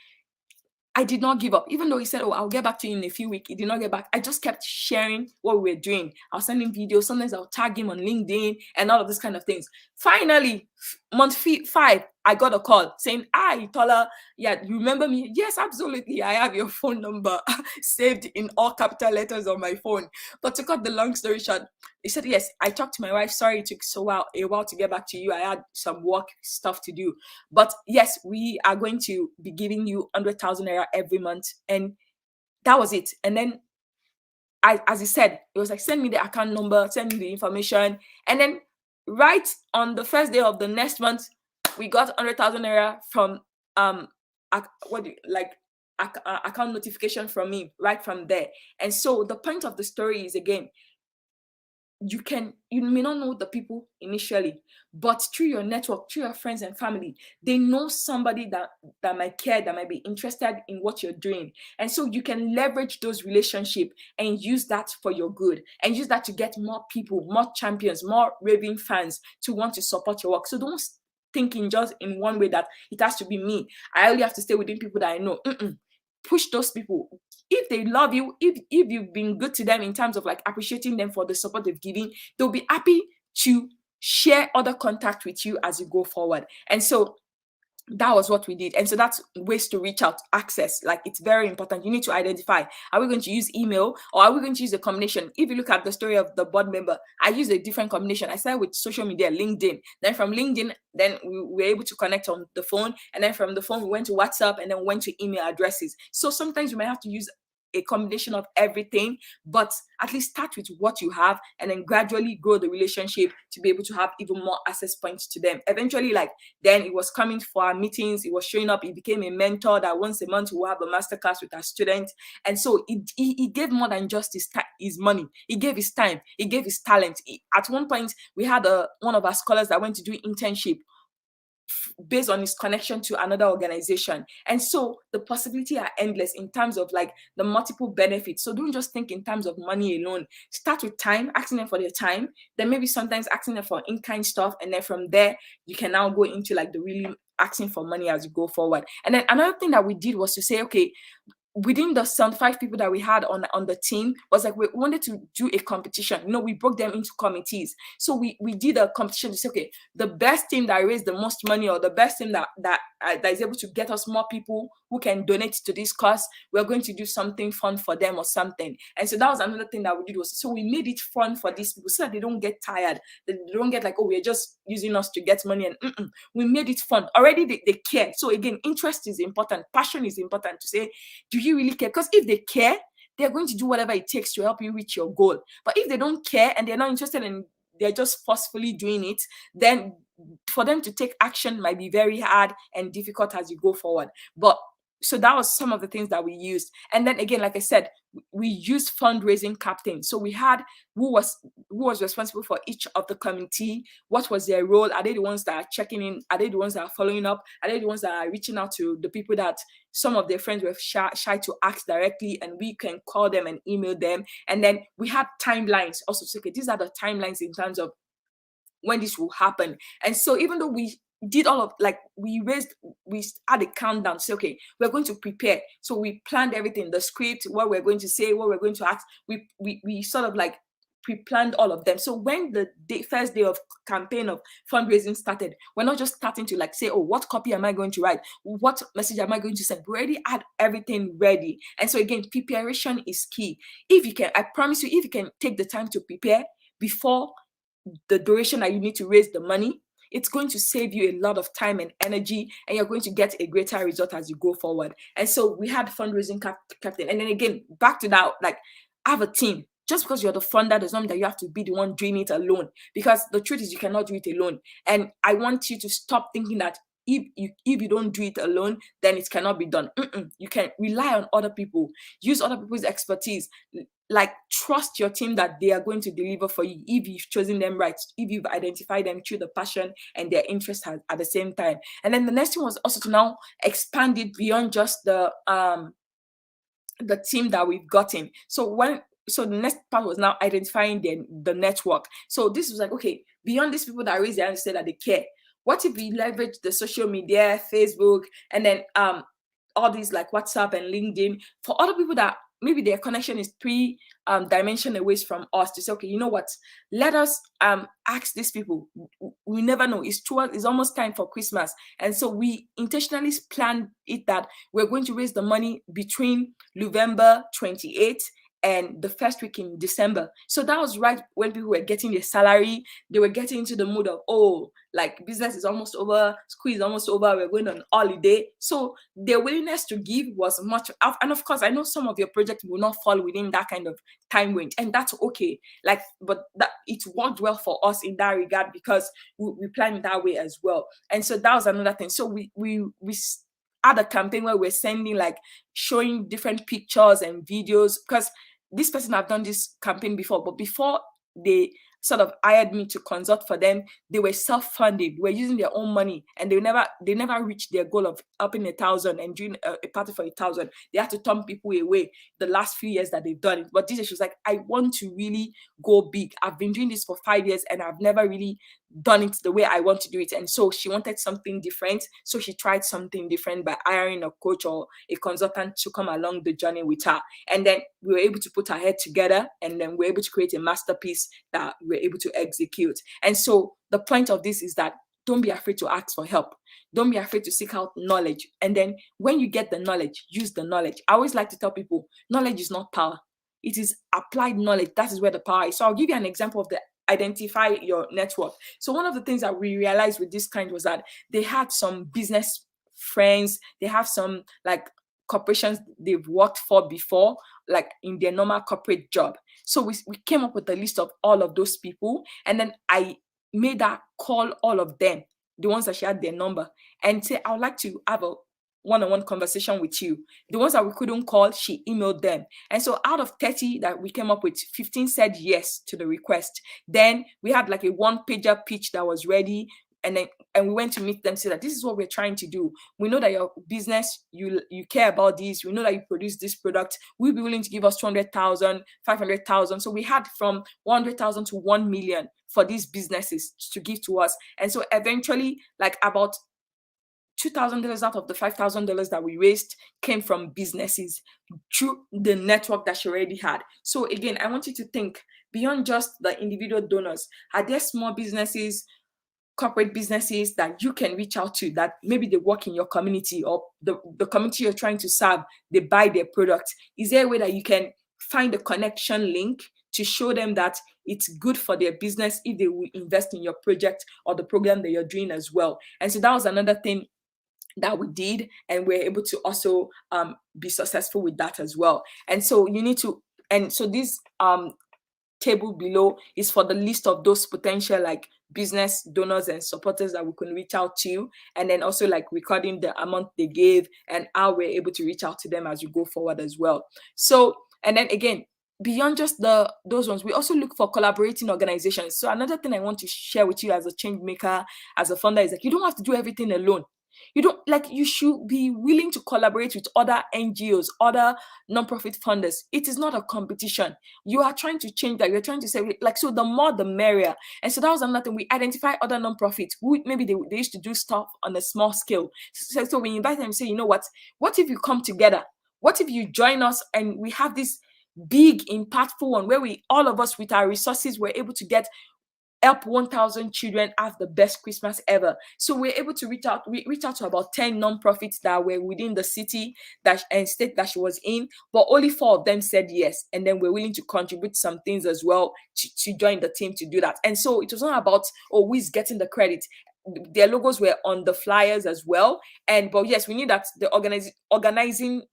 I did not give up. Even though he said, "Oh, I'll get back to you in a few weeks," he did not get back. I just kept sharing what we were doing. I was sending videos. Sometimes I'll tag him on LinkedIn and all of these kind of things. Finally, month 5, I got a call saying, "Hi, Tola, yeah, you remember me?" Yes, absolutely. I have your phone number saved in all capital letters on my phone. But to cut the long story short, he said, "Yes, I talked to my wife. Sorry it took a while to get back to you. I had some work stuff to do. But yes, we are going to be giving you 100,000 naira every month." And that was it. And then, as he said, it was like, "Send me the account number, send me the information." And then right on the first day of the next month, we got 100,000 naira from account notification from me right from there. And so the point of the story is, again, you may not know the people initially, but through your network, through your friends and family, they know somebody that might care, that might be interested in what you're doing. And so you can leverage those relationships and use that for your good, and use that to get more people, more champions, more raving fans to want to support your work. So don't think in just in one way, that it has to be me. I only have to stay within people that I know. Push those people. If they love you, if you've been good to them in terms of like appreciating them for the support they've given, they'll be happy to share other contact with you as you go forward. And so that was what we did. And so that's ways to reach out, access. Like, it's very important. You need to identify, are we going to use email, or are we going to use a combination? If you look at the story of the board member, I used a different combination. I started with social media, LinkedIn. Then from LinkedIn, then we were able to connect on the phone. And then from the phone, we went to WhatsApp, and then went to email addresses. So sometimes you might have to use a combination of everything, but at least start with what you have, and then gradually grow the relationship to be able to have even more access points to them. Eventually, like, then it was coming for our meetings, it was showing up, he became a mentor that once a month we'll have a masterclass with our students. And so he gave more than just his money. He gave his time, he gave his talent. At one point, we had one of our scholars that went to do internship based on his connection to another organization. And so the possibility are endless in terms of like the multiple benefits. So don't just think in terms of money alone. Start with time, asking them for their time, then maybe sometimes asking them for in-kind stuff, and then from there you can now go into like the really asking for money as you go forward. And then another thing that we did was to say, okay, within the 75 people that we had on the team, was like we wanted to do a competition. We broke them into committees. So we did a competition to say, okay, the best team that raised the most money, or the best team that is able to get us more people who can donate to this cause, we're going to do something fun for them or something. And so that was another thing that we did, was so we made it fun for these people, so that they don't get tired, they don't get like, oh, we're just using us to get money. And we made it fun. Already they care. So again, interest is important, passion is important, to say, do you really care? Because if they care, they're going to do whatever it takes to help you reach your goal. But if they don't care and they're not interested, and they're just forcefully doing it, then for them to take action might be very hard and difficult as you go forward. But so that was some of the things that we used. And then again, like I said, we used fundraising captains. So we had who was responsible for each of the committee, what was their role, are they the ones that are checking in, are they the ones that are following up, are they the ones that are reaching out to the people that some of their friends were shy to ask directly, and we can call them and email them. And then we had timelines also. So okay, these are the timelines in terms of when this will happen. And so even though we did all of, like, we had a countdown to say, okay, we're going to prepare. So we planned everything, the script, what we're going to say, what we're going to ask. We sort of like pre-planned all of them. So when the first day of campaign of fundraising started, we're not just starting to like say, oh, what copy am I going to write? What message am I going to send? We already had everything ready. And so again, preparation is key. If you can, I promise you, if you can take the time to prepare before the duration that you need to raise the money, it's going to save you a lot of time and energy, and you're going to get a greater result as you go forward. And so we had fundraising captain. And then again, back to that, like, have a team. Just because you're the funder does not mean that you have to be the one doing it alone, because the truth is you cannot do it alone. And I want you to stop thinking that if you don't do it alone, then it cannot be done. You can rely on other people, use other people's expertise, like trust your team that they are going to deliver for you if you've chosen them right, if you've identified them through the passion and their interest at the same time. And then the next thing was also to now expand it beyond just the team that we've gotten. So the next part was now identifying the network. So this was like, okay, beyond these people that raise their hand and say that they care, what if we leverage the social media, Facebook, and then all these like WhatsApp and LinkedIn for other people that maybe their connection is three dimension away from us, to say, okay, you know what, let us ask these people. We never know, it's almost time for Christmas, and so we intentionally planned it that we're going to raise the money between November 28th and the first week in December. So that was right when people were getting their salary. They were getting into the mood of, oh, like business is almost over, school is almost over, we're going on holiday. So their willingness to give was much. And of course, I know some of your projects will not fall within that kind of time range, and that's okay. Like, but that it worked well for us in that regard because we planned that way as well. And so that was another thing. So we had a campaign where we're sending, like, showing different pictures and videos, because this person have done this campaign before, but before they sort of hired me to consult for them, they were self-funded, were using their own money, and they never reached their goal of upping 1,000 and doing a party for 1,000. They had to turn people away the last few years that they've done it. But this year she was like, I want to really go big. I've been doing this for 5 years and I've never really done it the way I want to do it. And so she wanted something different. So she tried something different by hiring a coach or a consultant to come along the journey with her. And then we were able to put our head together, and then we were able to create a masterpiece that we were able to execute. And so the point of this is that don't be afraid to ask for help. Don't be afraid to seek out knowledge. And then when you get the knowledge, use the knowledge. I always like to tell people, knowledge is not power. It is applied knowledge. That is where the power is. So I'll give you an example of the identify your network. So one of the things that we realized with this kind was that they had some business friends, they have some like corporations they've worked for before, like in their normal corporate job. So we came up with a list of all of those people, and then I made her call all of them, the ones that she had their number, and say, I would like to have a one-on-one conversation with you. The ones that we couldn't call, she emailed them. And so out of 30 that we came up with, 15 said yes to the request. Then we had like a one-pager pitch that was ready. And we went to meet them, say that this is what we're trying to do. We know that your business, you care about this. We know that you produce this product. We'll be willing to give us 200,000, 500,000. So we had from 100,000 to 1 million for these businesses to give to us. And so eventually, like about $2,000 out of the $5,000 that we raised came from businesses through the network that she already had. So again, I want you to think beyond just the individual donors. Are there small businesses, corporate businesses that you can reach out to, that maybe they work in your community, or the community you're trying to serve, they buy their product? Is there a way that you can find a connection link to show them that it's good for their business if they will invest in your project or the program that you're doing as well? And so that was another thing that we did, and we're able to also be successful with that as well. And so you need to, and so this table below is for the list of those potential like business donors and supporters that we can reach out to, and then also like recording the amount they gave and how we're able to reach out to them as we go forward as well. So, and then again, beyond just those ones, we also look for collaborating organizations. So another thing I want to share with you as a change maker, as a founder, is like, you don't have to do everything alone. You should be willing to collaborate with other NGOs, other nonprofit funders. It is not a competition. You are trying to change that. You're trying to say, like, so the more the merrier. And so that was another thing. We identify other nonprofits who maybe they used to do stuff on a small scale. So we invite them and say, you know what if you come together? What if you join us and we have this big, impactful one where we, all of us with our resources, we're able to help 1,000 children have the best Christmas ever. So we're able to reach out to about 10 nonprofits that were within the city and state that she was in, but only 4 of them said yes. And then we're willing to contribute some things as well to join the team to do that. And so it was not about, oh, who is getting the credit. Their logos were on the flyers as well. But yes, we knew that the organization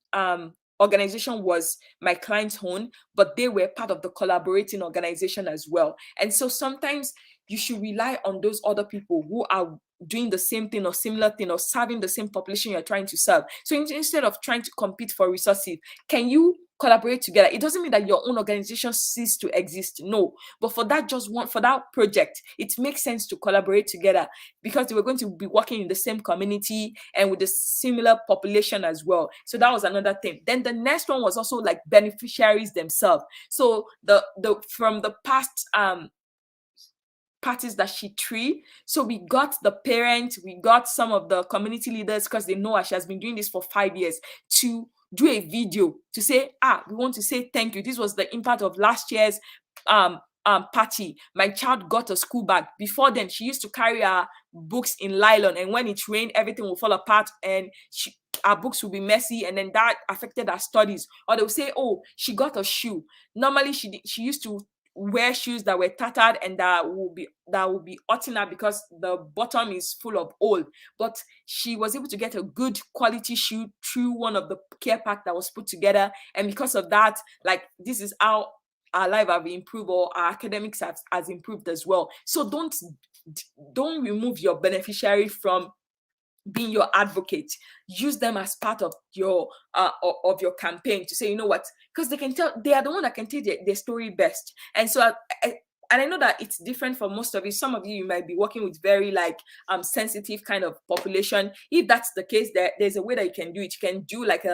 was my client's own, but they were part of the collaborating organization as well. And so sometimes you should rely on those other people who are doing the same thing or similar thing or serving the same population you're trying to serve. So instead of trying to compete for resources, can you collaborate together? It doesn't mean that your own organization cease to exist. No, but for that project, it makes sense to collaborate together because they were going to be working in the same community and with a similar population as well. So that was another thing. Then the next one was also like beneficiaries themselves. So the from the past parties that she threw. So we got the parents, we got some of the community leaders because they know her. She has been doing this for 5 years to do a video to say, we want to say thank you. This was the impact of last year's party. My child got a school bag. Before then, she used to carry her books in nylon, and when it rained, everything will fall apart and our books will be messy, and then that affected her studies. Or they'll say, oh, she got a shoe. Normally, she used to wear shoes that were tattered and that will be hurting her because the bottom is full of oil, but she was able to get a good quality shoe through one of the care pack that was put together. And because of that, like, this is how our life have improved, or our academics has improved as well. So don't remove your beneficiary from being your advocate. Use them as part of your campaign to say, you know what, because they are the one that can tell their story best. And so and I know that it's different for most of you. Some of you might be working with very like sensitive kind of population. If that's the case, there's a way that you can do it. You can do like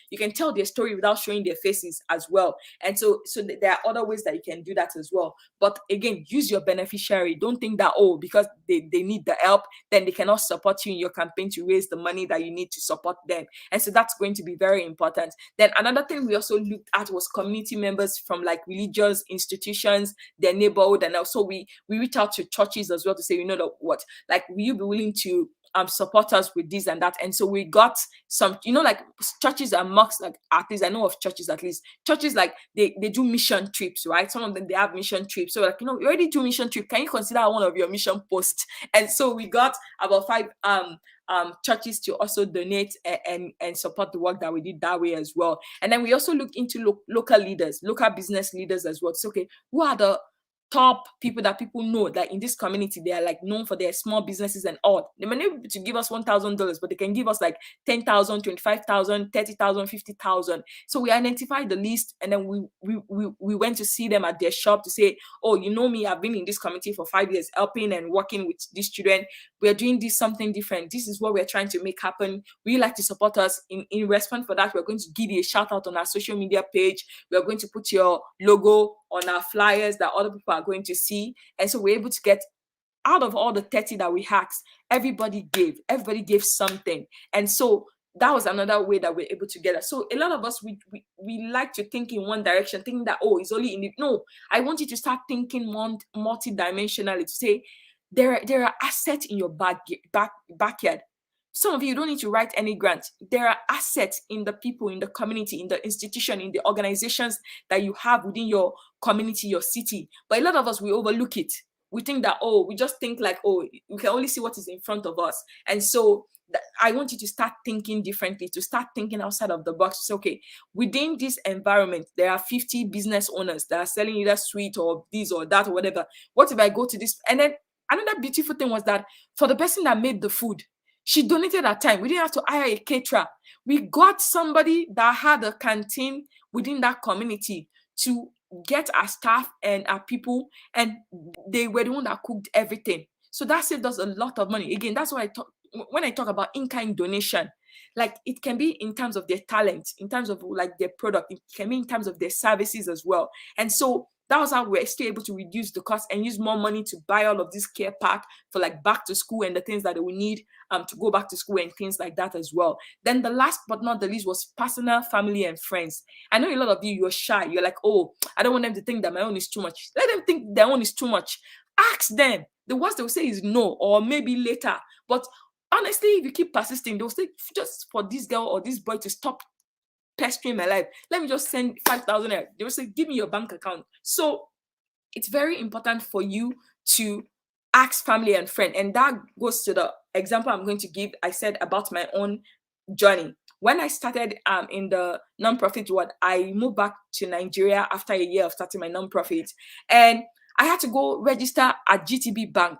you can tell their story without showing their faces as well. And so there are other ways that you can do that as well. But again, use your beneficiary. Don't think that, oh, because they need the help, then they cannot support you in your campaign to raise the money that you need to support them. And so that's going to be very important. Then another thing we also looked at was community members from like religious institutions, their neighborhood. And also we reach out to churches as well to say, you know what, like, will you be willing to support us with this and that? And so we got some, like churches and mosques, like at least I know of churches, at least churches, like they do mission trips, right? Some of them, they have mission trips. So like, you already do mission trip, can you consider one of your mission posts? And so we got about 5 churches to also donate and support the work that we did that way as well. And then we also look into local leaders, local business leaders as well. So okay, who are the top people that people know that in this community, they are like known for their small businesses and all? They may not be able to give us $1,000, but they can give us like 10,000, 25,000, 30,000, 50,000. So we identified the list, and then we went to see them at their shop to say, oh, you know me, I've been in this community for 5 years, helping and working with these children. We're doing this something different. This is what we're trying to make happen. Will you like to support us? In response for that, we're going to give you a shout out on our social media page. We're going to put your logo on our flyers that other people are going to see. And so we're able to get, out of all the 30 that we asked, everybody gave something. And so that was another way that we're able to get it. So a lot of us, we like to think in one direction, thinking that, oh, it's only in it. No, I want you to start thinking multi-dimensionally, to say there are assets in your backyard. Some of you don't need to write any grant. There are assets in the people, in the community, in the institution, in the organizations that you have within your community, your city. But a lot of us, we overlook it. We think that, oh, we just think like, oh, we can only see what is in front of us. And so I want you to start thinking differently, to start thinking outside of the box. To say, okay, within this environment, there are 50 business owners that are selling either sweet or this or that or whatever. What if I go to this? And then another beautiful thing was that for the person that made the food, she donated her time. We didn't have to hire a caterer. We got somebody that had a canteen within that community to get our staff and our people, and they were the one that cooked everything. So that saved us a lot of money. Again, that's why when I talk about in-kind donation, like it can be in terms of their talent, in terms of like their product, it can be in terms of their services as well. And so that was how we're still able to reduce the cost and use more money to buy all of this care pack for like back to school and the things that they will need to go back to school and things like that as well. Then the last but not the least was personal, family, and friends. I know a lot of you're shy. You're like, oh, I don't want them to think that my own is too much. Let them think their own is too much. Ask them. The worst they'll say is no, or maybe later. But honestly, if you keep persisting, they'll say, just for this girl or this boy to stop pestering my life, let me just send 5,000. They will say, give me your bank account. So it's very important for you to ask family and friend. And that goes to the example I'm going to give. I said about my own journey. When I started in the nonprofit world, I moved back to Nigeria after a year of starting my nonprofit. And I had to go register at GTB Bank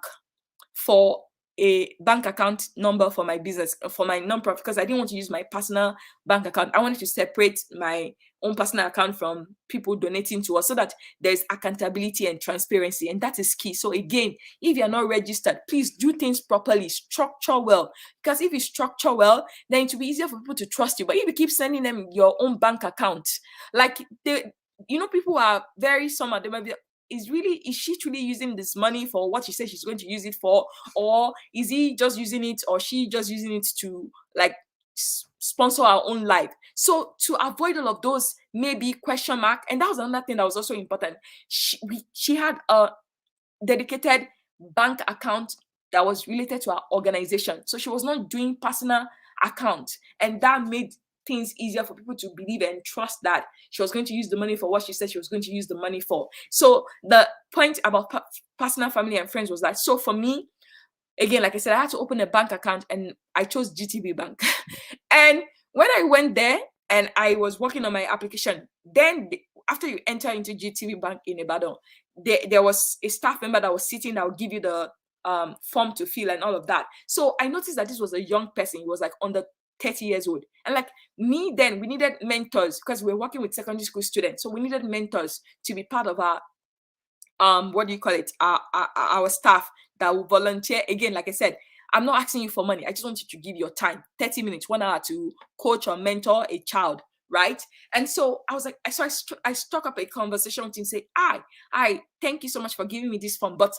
for a bank account number for my business, for my nonprofit, because I didn't want to use my personal bank account. I wanted to separate my own personal account from people donating to us so that there's accountability and transparency. And that is key. So again, if you're not registered, please do things properly, structure well. Because if you structure well, then it will be easier for people to trust you. But if you keep sending them your own bank account, like people are very somehow, they might be, is she truly using this money for what she says she's going to use it for, or is he just using it, or she just using it to like sponsor our own life? So to avoid all of those maybe question mark, and that was another thing that was also important. She had a dedicated bank account that was related to our organization, so she was not doing personal account, and that made things easier for people to believe and trust that she was going to use the money for what she said she was going to use the money for. So the point about personal, family, and friends was that. So for me, again, like I said, I had to open a bank account, and I chose GTB Bank. And when I went there and I was working on my application, then after you enter into GTB Bank in Ibadan, there was a staff member that was sitting that would give you the form to fill and all of that. So I noticed that this was a young person. He was like under 30 years old. And like me, then we needed mentors because we were working with secondary school students. So we needed mentors to be part of our what do you call it, our staff that will volunteer. Again, like I said, I'm not asking you for money. I just want you to give your time, 30 minutes, 1 hour, to coach or mentor a child, right? And so I was like, I struck up a conversation with him and say, I thank you so much for giving me this form, but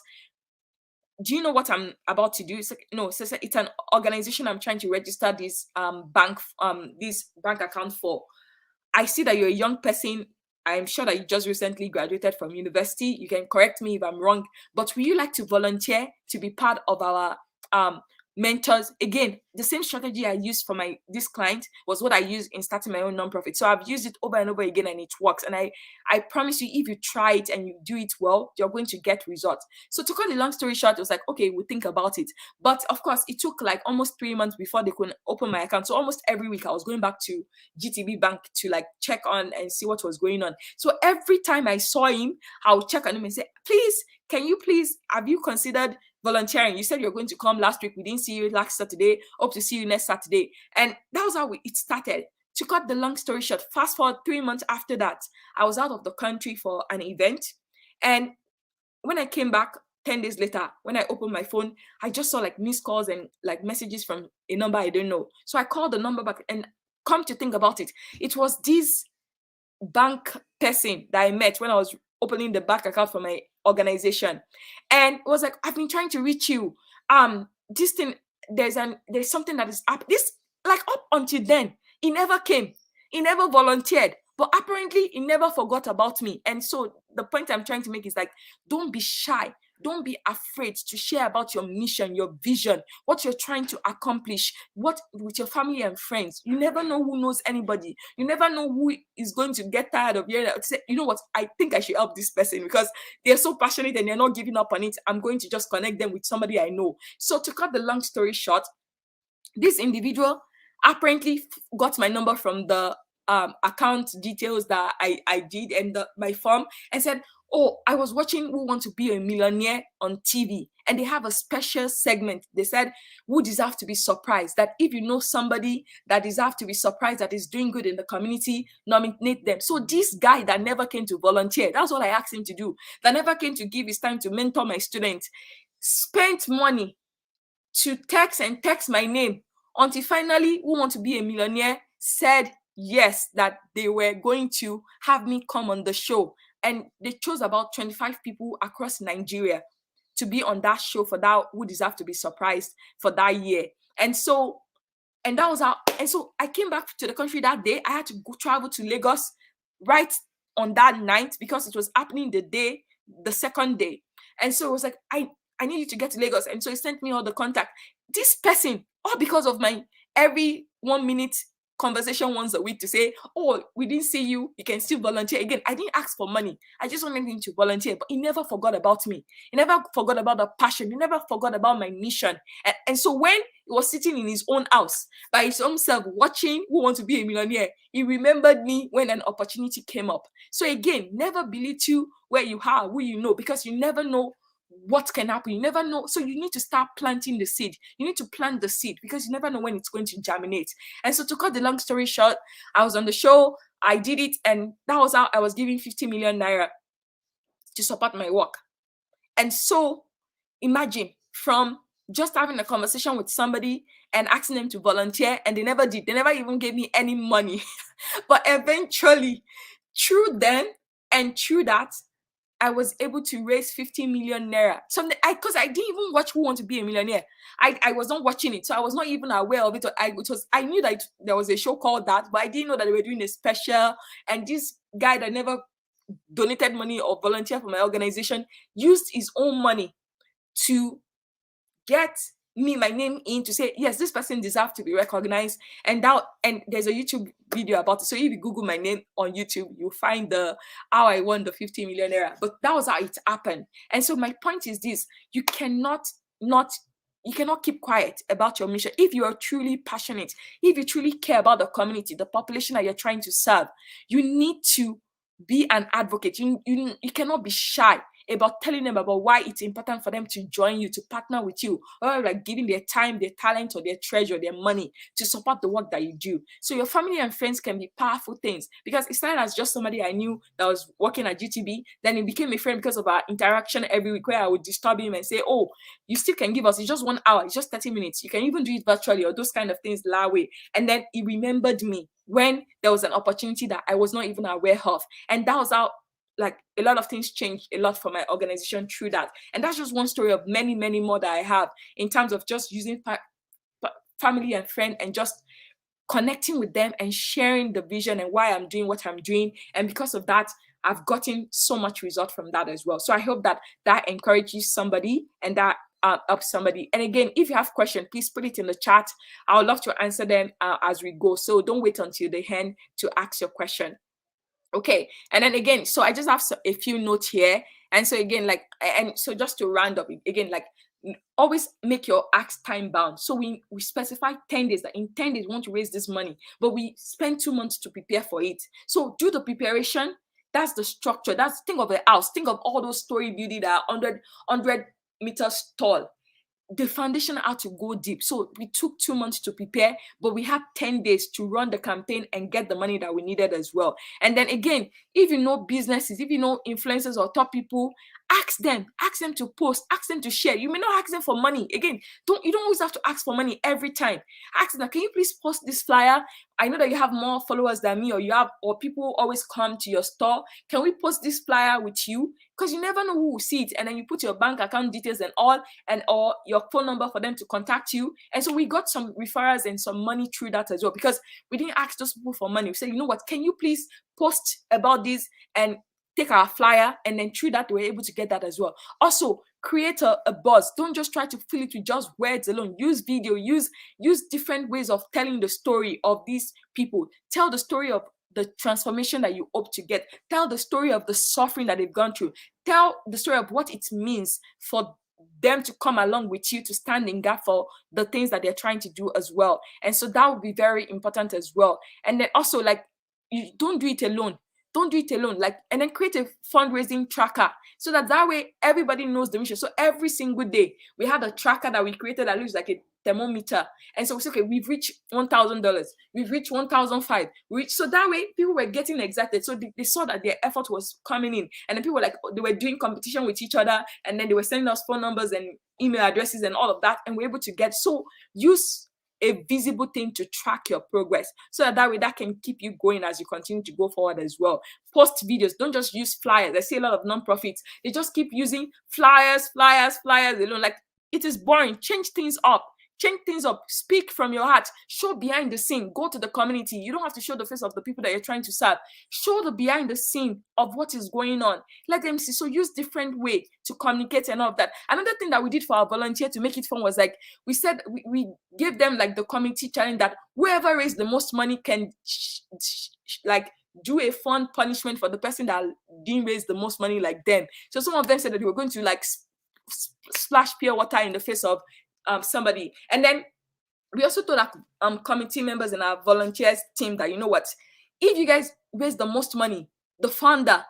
do you know what I'm about to do? It's like, no, so it's an organization I'm trying to register this bank account for. I see that you're a young person. I'm sure that you just recently graduated from university. You can correct me if I'm wrong, but would you like to volunteer to be part of our mentors? Again, the same strategy I used for this client was what I used in starting my own nonprofit. So I've used it over and over again, and it works. And I promise you, if you try it and you do it well, you're going to get results. So to cut the long story short, it was like, okay, we'll think about it. But of course, it took like almost 3 months before they could open my account. So almost every week I was going back to GTB Bank to like check on and see what was going on. So every time I saw him, I would check on him and say, please, have you considered volunteering? You said you're going to come last week. We didn't see you last Saturday. Hope to see you next Saturday. And that was how it started. To cut the long story short, fast forward 3 months after that, I was out of the country for an event. And when I came back 10 days later, when I opened my phone, I just saw like missed calls and like messages from a number I don't know. So I called the number back, and come to think about it, it was this bank person that I met when I was opening the bank account for my organization, and it was like, I've been trying to reach you. This thing, there's something that is up. This, like, up until then, he never came, he never volunteered, but apparently he never forgot about me. And so the point I'm trying to make is like, don't be shy. Don't be afraid to share about your mission, your vision, what you're trying to accomplish, what with your family and friends. You never know who knows anybody. You never know who is going to get tired of hearing that. Say, you know what? I think I should help this person because they're so passionate and they're not giving up on it. I'm going to just connect them with somebody I know. So to cut the long story short, this individual apparently got my number from the account details that I did and my form, and said, oh, I was watching Who Want to Be a Millionaire on TV, and they have a special segment. They said, who deserve to be surprised? That if you know somebody that deserve to be surprised, that is doing good in the community, nominate them. So this guy that never came to volunteer, that's what I asked him to do, that never came to give his time to mentor my students, spent money to text my name, until finally Who Want to Be a Millionaire said yes, that they were going to have me come on the show. And they chose about 25 people across Nigeria to be on that show for that Who Deserve to Be Surprised for that year. And so that was how. And so I came back to the country that day. I had to go travel to Lagos right on that night because it was happening the second day. And so it was like, I need you to get to Lagos. And so he sent me all the contact. This person, all because of my every 1 minute conversation once a week to say, oh, we didn't see you, you can still volunteer. Again, I didn't ask for money. I just wanted him to volunteer, but he never forgot about me. He never forgot about the passion. He never forgot about my mission. And so when he was sitting in his own house by his own self watching Who Want to Be a Millionaire, he remembered me when an opportunity came up. So again, never belittle where you are, who you know, because you never know what can happen. You never know. So you need to start planting the seed. You need to plant the seed because you never know when it's going to germinate. And so to cut the long story short, I was on the show, I did it, and that was how I was giving 50 million naira to support my work. And so imagine from just having a conversation with somebody and asking them to volunteer, and they never did. They never even gave me any money. But eventually, through them and through that, I was able to raise 50 million naira. So because I didn't even watch Who Want to Be a Millionaire. I was not watching it. So I was not even aware of it. I knew that there was a show called that, but I didn't know that they were doing a special. And this guy that never donated money or volunteered for my organization used his own money to get me my name in to say, yes, this person deserves to be recognized. And there's a YouTube video about it. So if you Google my name on YouTube, you'll find the how I won the 50 million naira. But that was how it happened. And so my point is this: you cannot keep quiet about your mission. If you are truly passionate, if you truly care about the community, the population that you're trying to serve, you need to be an advocate. You cannot be shy about telling them about why it's important for them to join you, to partner with you, or like giving their time, their talent, or their treasure, their money to support the work that you do. So your family and friends can be powerful things, because it started as just somebody I knew that was working at GTB. Then it became a friend because of our interaction every week, where I would disturb him and say, oh, you still can give us, it's just 1 hour, it's just 30 minutes. You can even do it virtually, or those kind of things that way. And then he remembered me when there was an opportunity that I was not even aware of. And that was how like a lot of things changed a lot for my organization through that. And that's just one story of many, many more that I have in terms of just using family and friend and just connecting with them and sharing the vision and why I'm doing what I'm doing. And because of that, I've gotten so much result from that as well. So I hope that that encourages somebody and that helps somebody. And again, if you have questions, please put it in the chat. I would love to answer them as we go. So don't wait until the end to ask your question. Okay, and then again, so I just have a few notes here. And so again, like, and so just to round up again, like, always make your acts time bound. So we specify 10 days, that in 10 days we want to raise this money, but we spend 2 months to prepare for it. So do the preparation. That's the structure. That's, think of a house, think of all those story building that are 100 meters tall. The foundation had to go deep. So we took 2 months to prepare, but we had 10 days to run the campaign and get the money that we needed as well. And then again, if you know businesses, if you know influencers or top people, ask them to post, ask them to share. You may not ask them for money. Again, you don't always have to ask for money every time. Ask them, can you please post this flyer? I know that you have more followers than me, or people always come to your store. Can we post this flyer with you? Because you never know who will see it. And then you put your bank account details and all, and or your phone number for them to contact you. And so we got some referrals and some money through that as well, because we didn't ask those people for money. We said, you know what, can you please post about this and take our flyer? And then through that, we were able to get that as well. Also, create a buzz. Don't just try to fill it with just words alone. Use video, use different ways of telling the story of these people. Tell the story of the transformation that you hope to get. Tell the story of the suffering that they've gone through. Tell the story of what it means for them to come along with you to stand in gap for the things that they're trying to do as well. And so that would be very important as well. And then also, like, you don't do it alone. Don't do it alone. Like, and then create a fundraising tracker so that way everybody knows the mission. So every single day we had a tracker that we created that looks like a thermometer. And so we said, okay, we've reached $1,000, we've reached 1,005, so that way people were getting excited. So they saw that their effort was coming in, and then people were like, they were doing competition with each other, and then they were sending us phone numbers and email addresses and all of that, and we're able to get, so use a visible thing to track your progress, so that way that can keep you going as you continue to go forward as well. Post videos. Don't just use flyers. I see a lot of nonprofits, they just keep using flyers alone. Like, it is boring. Change things up. change things up, speak from your heart, show behind the scene, go to the community. You don't have to show the face of the people that you're trying to serve. Show the behind the scene of what is going on. Let them see. So use different way to communicate and all of that. Another thing that we did for our volunteer to make it fun was like we said we gave them like the community challenge that whoever raised the most money can like do a fun punishment for the person that didn't raise the most money like them. So some of them said that they were going to like splash pure water in the face of somebody. And then we also told our committee members and our volunteers team that, you know what, if you guys raise the most money, the founder,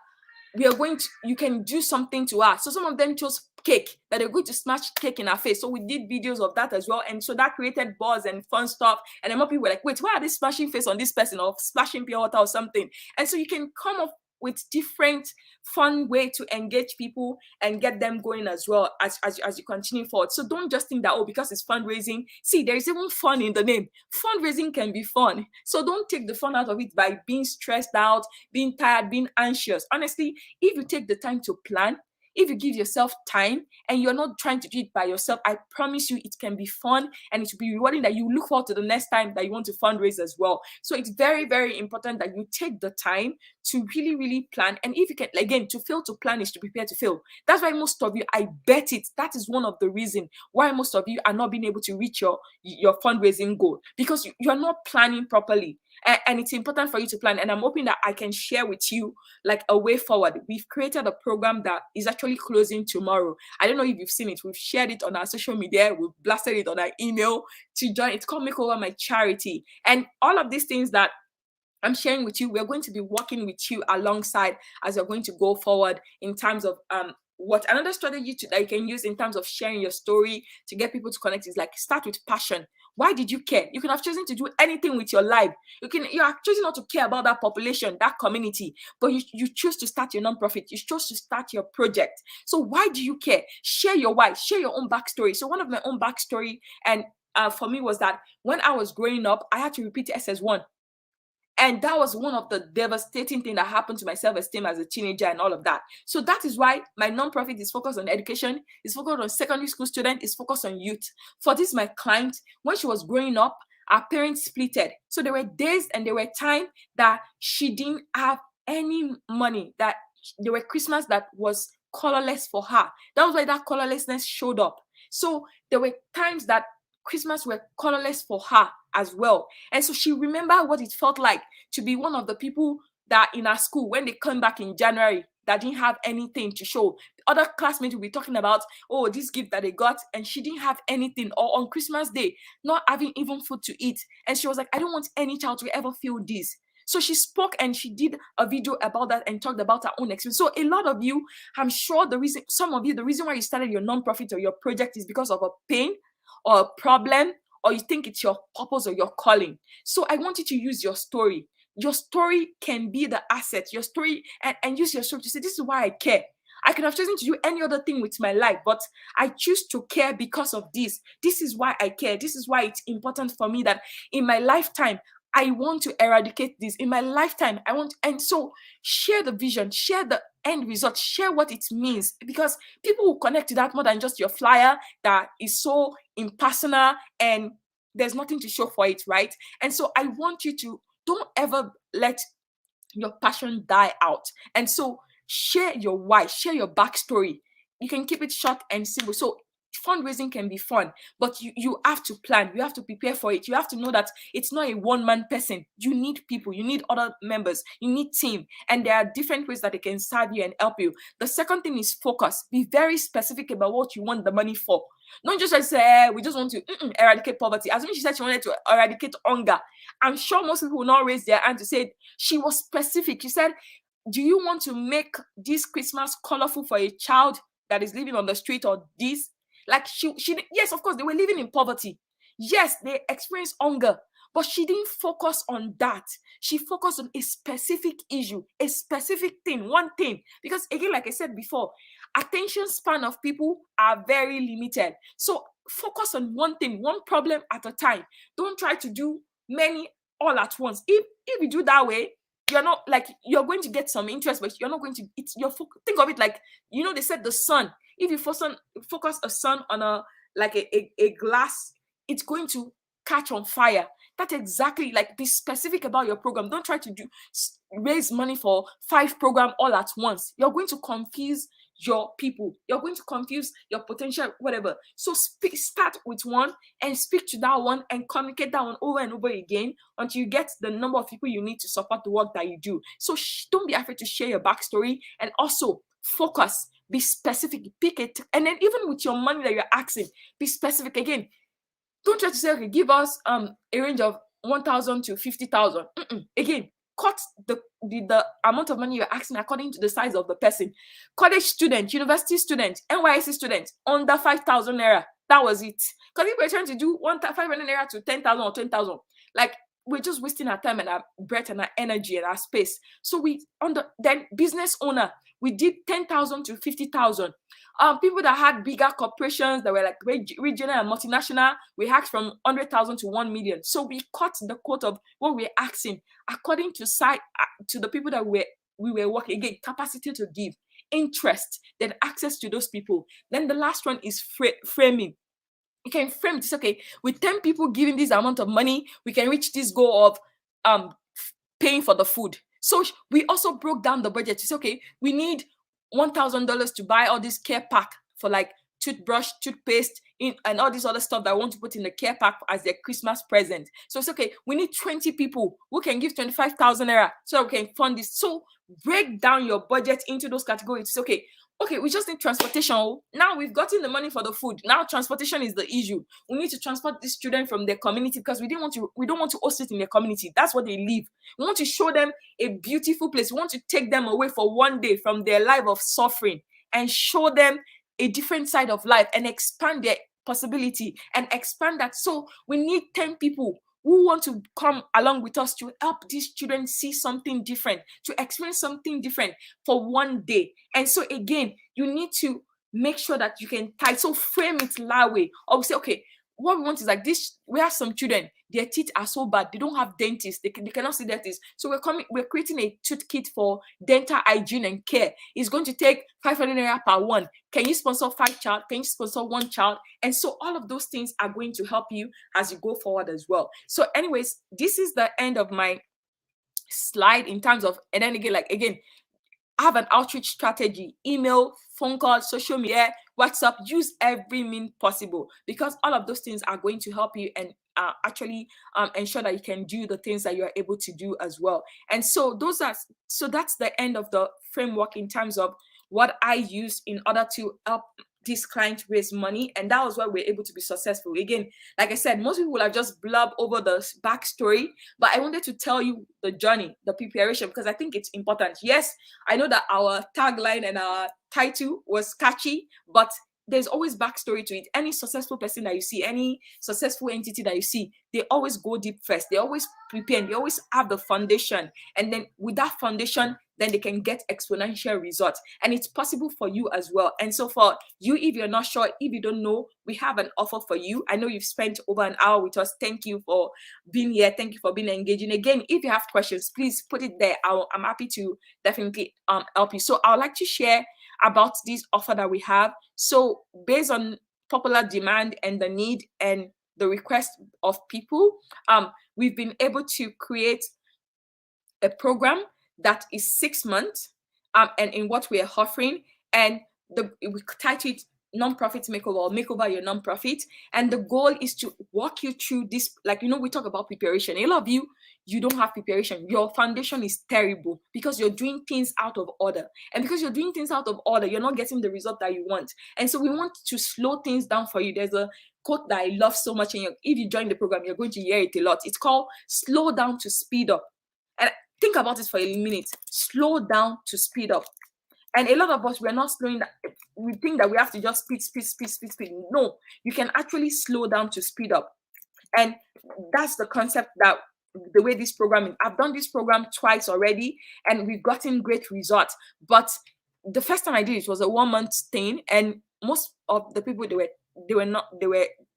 you can do something to us. So some of them chose cake, that they're going to smash cake in our face. So we did videos of that as well. And so that created buzz and fun stuff. And then more people were like, wait, why are they splashing face on this person or splashing pure water or something? And so you can come up with different fun way to engage people and get them going as well as you continue forward. So don't just think that, oh, because it's fundraising. See, there is even fun in the name. Fundraising can be fun. So don't take the fun out of it by being stressed out, being tired, being anxious. Honestly, if you take the time to plan, if you give yourself time and you're not trying to do it by yourself, I promise you it can be fun and it will be rewarding, that you look forward to the next time that you want to fundraise as well. So it's very, very important that you take the time to really, really plan. And if you can, again, to fail to plan is to prepare to fail. That's why most of you, I bet it, that is one of the reasons why most of you are not being able to reach your fundraising goal, because you're not planning properly. And it's important for you to plan. And I'm hoping that I can share with you like a way forward. We've created a program that is actually closing tomorrow. I don't know if you've seen it. We've shared it on our social media. We've blasted it on our email to join. It's called Make Over My Charity. And all of these things that I'm sharing with you, we're going to be working with you alongside as you're going to go forward in terms of what another strategy that you can use in terms of sharing your story to get people to connect is like start with passion. Why did you care? You can have chosen to do anything with your life. You are choosing not to care about that population, that community, but you choose to start your nonprofit. You choose to start your project. So why do you care? Share your why. Share your own backstory. So one of my own backstory and for me was that when I was growing up, I had to repeat SS1. And that was one of the devastating things that happened to my self-esteem as a teenager and all of that. So that is why my nonprofit is focused on education, is focused on secondary school students, is focused on youth. For this, my client, when she was growing up, our parents splitted. So there were days and there were times that she didn't have any money, that there were Christmas that was colorless for her. That was why that colorlessness showed up. So there were times that Christmas were colorless for her as well. And so she remembered what it felt like to be one of the people that in our school, when they come back in January, that didn't have anything to show. Other classmates will be talking about, oh, this gift that they got, and she didn't have anything. Or on Christmas Day, not having even food to eat. And she was like, I don't want any child to ever feel this. So she spoke and she did a video about that and talked about her own experience. So a lot of you, I'm sure some of you, the reason why you started your nonprofit or your project is because of a pain or a problem, or you think it's your purpose or your calling. So I want you to use your story. Your story can be the asset. Your story, and use your story to say, this is why I care. I could have chosen to do any other thing with my life, but I choose to care because of this. This is why I care. This is why it's important for me that in my lifetime, I want to eradicate this. In my lifetime, I want, and so share the vision, share the end result, share what it means, because people will connect to that more than just your flyer that is so impersonal and there's nothing to show for it, right? And so I want you to don't ever let your passion die out. And so share your why, share your backstory. You can keep it short and simple. So fundraising can be fun, but you have to plan, you have to prepare for it. You have to know that it's not a one-man person. You need people, you need other members, you need team, and there are different ways that they can serve you and help you. The second thing is focus. Be very specific about what you want the money for. Not just say, we just want to eradicate poverty. As when she said she wanted to eradicate hunger, I'm sure most people will not raise their hand to say. She was specific. She said, do you want to make this Christmas colorful for a child that is living on the street, or this? Like she yes, of course, they were living in poverty. Yes, they experienced hunger, but she didn't focus on that. She focused on a specific issue, a specific thing, one thing. Because again, like I said before, attention span of people are very limited. So focus on one thing, one problem at a time. Don't try to do many all at once. If you do that way, you're not like, you're going to get some interest, but you're not going to, it's your think of it like, they said the sun. If you focus a sun on a glass, it's going to catch on fire. That's exactly, like, be specific about your program. Don't try to raise money for 5 programs all at once. You're going to confuse your people. You're going to confuse your potential, whatever. So start with one and speak to that one and communicate that one over and over again until you get the number of people you need to support the work that you do. So don't be afraid to share your backstory, and also focus, be specific, pick it. And then even with your money that you're asking, be specific again. Don't try to say, okay, give us a range of 1,000 to 50,000. Again, cut the amount of money you're asking according to the size of the person. College student, university student, NYSC student, under 5,000 naira. That was it. Because if we're trying to do 500 naira to 10,000 or 20,000, like, we're just wasting our time and our breath and our energy and our space. So then business owner, we did 10,000 to 50,000. People that had bigger corporations that were like regional and multinational, we asked from 100,000 to 1 million. So we cut the quote of what we're asking according to to the people that we were working. Again, capacity to give, interest, then access to those people. Then the last one is framing. You can frame this, okay, with 10 people giving this amount of money, we can reach this goal of paying for the food. So we also broke down the budget. It's okay, we need $1,000 to buy all this care pack for like toothbrush, toothpaste, and all this other stuff that I want to put in the care pack as their Christmas present. So it's okay, we need 20 people who can give 25,000 naira so we can fund this. So break down your budget into those categories. It's okay, we just need transportation. Now we've gotten the money for the food. Now transportation is the issue. We need to transport these children from their community because we don't want to host it in their community. That's what they live. We want to show them a beautiful place. We want to take them away for one day from their life of suffering and show them a different side of life and expand their possibility and expand that. So we need 10 people who want to come along with us to help these children see something different, to experience something different for one day. And so again, you need to make sure that you can so frame it that way. Or we say, okay, what we want is like this. We have some children, their teeth are so bad, they don't have dentists, they cannot see dentists. So we're creating a tooth kit for dental hygiene and care. It's going to take 500 naira per one. Can you sponsor 5 child? Can you sponsor 1 child? And so all of those things are going to help you as you go forward as well. So anyways, this is the end of my slide in terms of, and then again, have an outreach strategy, email, phone call, social media, WhatsApp, use every means possible, because all of those things are going to help you and actually ensure that you can do the things that you are able to do as well. And so that's the end of the framework in terms of what I use in order to help this client raise money. And that was why we're able to be successful. Again, like I said, most people will have just blurb over the backstory, but I wanted to tell you the journey, the preparation, because I think it's important. Yes, I know that our tagline and our title was catchy, but there's always backstory to it. Any successful person that you see, any successful entity that you see, they always go deep first. They always prepare. They always have the foundation. And then with that foundation, then they can get exponential results. And it's possible for you as well. And so for you, if you're not sure, if you don't know, we have an offer for you. I know you've spent over an hour with us. Thank you for being here. Thank you for being engaging. Again, if you have questions, please put it there. I'm happy to definitely help you. So I would like to share about this offer that we have. So based on popular demand and the need and the request of people, we've been able to create a program that is 6 months, and in what we are offering, and we title it Nonprofit Makeover, or Makeover Your Nonprofit. And the goal is to walk you through this. Like, we talk about preparation. A lot of you don't have preparation. Your foundation is terrible because you're doing things out of order. And because you're doing things out of order, you're not getting the result that you want. And so we want to slow things down for you. There's a quote that I love so much, and if you join the program, you're going to hear it a lot. It's called slow down to speed up. And think about it for a minute. Slow down to speed up. And a lot of us, we're not slowing down. We think that we have to just speed. No, you can actually slow down to speed up. And that's the concept, that the way this program is. I've done this program twice already, and we've gotten great results. But the first time I did it was a 1-month thing, and most of the people,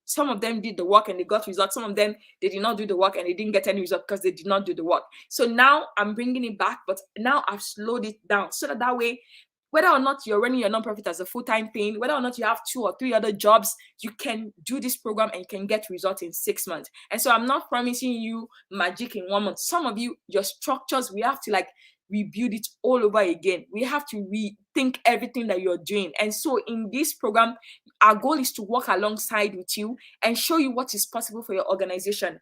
some of them did the work and they got results. Some of them, they did not do the work and they didn't get any result because they did not do the work. So now I'm bringing it back, but now I've slowed it down so that way Whether or not you're running your nonprofit as a full-time thing, whether or not you have 2 or 3 other jobs, you can do this program and you can get results in 6 months. And so I'm not promising you magic in 1 month. Some of you, your structures, we have to like rebuild it all over again. We have to rethink everything that you're doing. And so in this program, our goal is to work alongside with you and show you what is possible for your organization.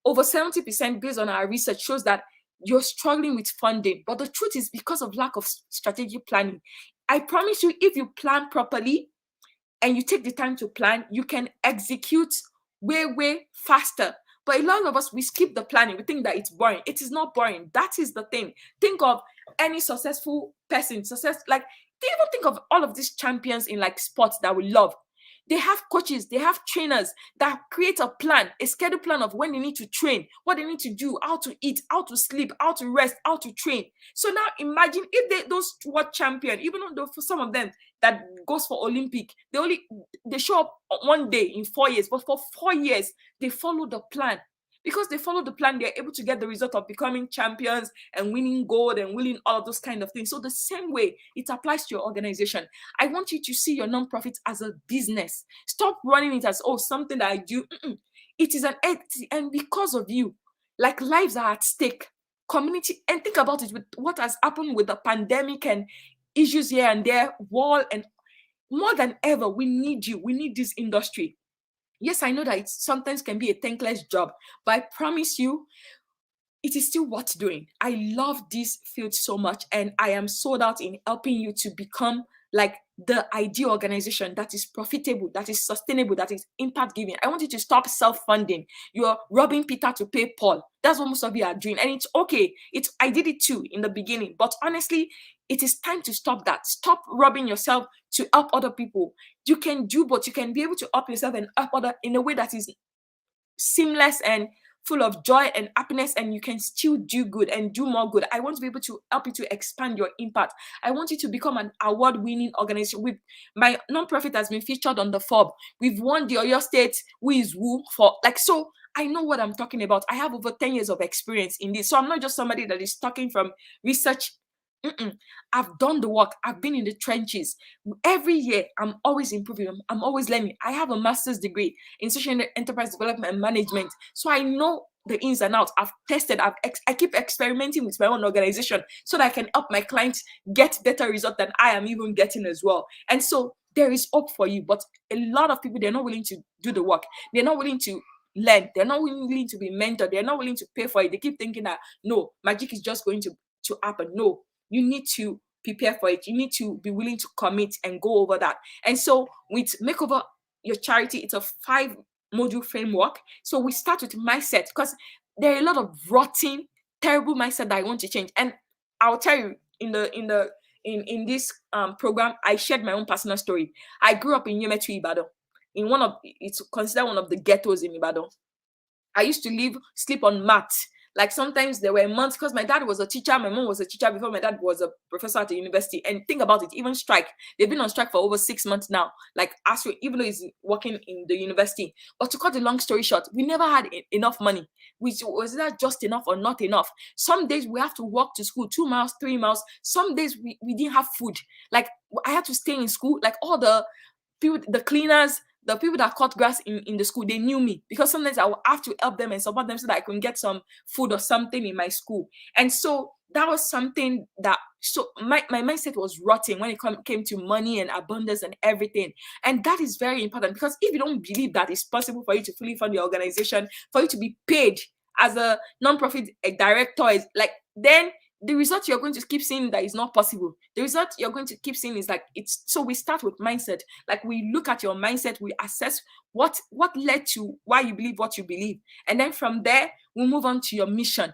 Over 70% based on our research shows that you're struggling with funding, but the truth is because of lack of strategic planning. I promise you, if you plan properly and you take the time to plan, you can execute way faster. But a lot of us, we skip the planning. We think that it's boring. It is not boring. That is the thing. Think of any successful person, like, do you even think of all of these champions in like sports that we love? They have coaches, they have trainers that create a plan, a schedule plan of when they need to train, what they need to do, how to eat, how to sleep, how to rest, how to train. So now imagine if those world champion, even though for some of them that goes for Olympic, they show up one day in 4 years, but for 4 years they follow the plan. Because they follow the plan, they're able to get the result of becoming champions and winning gold and winning all of those kind of things. So the same way it applies to your organization. I want you to see your nonprofit as a business. Stop running it as, oh, something that I do. It is an entity, and because of you, like, lives are at stake. Community, and think about it with what has happened with the pandemic and issues here and there, war, and more than ever, we need you. We need this industry. Yes, I know that it sometimes can be a thankless job, but I promise you, it is still worth doing. I love this field so much, and I am sold out in helping you to become like the ideal organization that is profitable, that is sustainable, that is impact giving. I want you to stop self-funding. You're robbing Peter to pay Paul. That's what most of you are doing, and it's okay. I did it too in the beginning, but honestly, it is time to stop that. Stop robbing yourself to help other people. You can do both. You can be able to help yourself and help other in a way that is seamless and full of joy and happiness, and you can still do good and do more good. I want to be able to help you to expand your impact. I want you to become an award-winning organization. With my nonprofit has been featured on the Forbes. We've won the Oyo State Who is Who for like, so I know what I'm talking about. I have over 10 years of experience in this. So I'm not just somebody that is talking from research. I've done the work. I've been in the trenches. Every year, I'm always improving. I'm always learning. I have a master's degree in social enterprise development and management. So I know the ins and outs. I've tested. I keep experimenting with my own organization so that I can help my clients get better results than I am even getting as well. And so there is hope for you. But a lot of people, they're not willing to do the work. They're not willing to learn. They're not willing to be mentored. They're not willing to pay for it. They keep thinking that, no, magic is just going to happen. No, you need to prepare for it. You need to be willing to commit and go over that. And so with Makeover Your Charity, it's a 5-module framework. So we start with mindset, because there are a lot of rotten, terrible mindset that I want to change. And I'll tell you, in this program, I shared my own personal story. I grew up in Yemetu, Ibadan, it's considered one of the ghettos in Ibadan. I used to sleep on mats. Like, sometimes there were months, because my dad was a teacher, my mom was a teacher before my dad was a professor at the university. And think about it, even strike. They've been on strike for over 6 months now. Like, even though he's working in the university. But to cut the long story short, we never had enough money. Was that just enough or not enough? Some days we have to walk to school 2 miles, 3 miles. Some days we didn't have food. Like, I had to stay in school. Like, all the people, the cleaners, the people that cut grass in the school, they knew me, because sometimes I would have to help them and support them so that I can get some food or something in my school. And so that was something that, so my mindset was rotting when it came to money and abundance and everything. And that is very important, because if you don't believe that it's possible for you to fully fund your organization, for you to be paid as a nonprofit director, is like, then the result you're going to keep seeing that is not possible. The result you're going to keep seeing is like, it's, so we start with mindset. Like, we look at your mindset, we assess what led to why you believe what you believe. And then from there, we move on to your mission.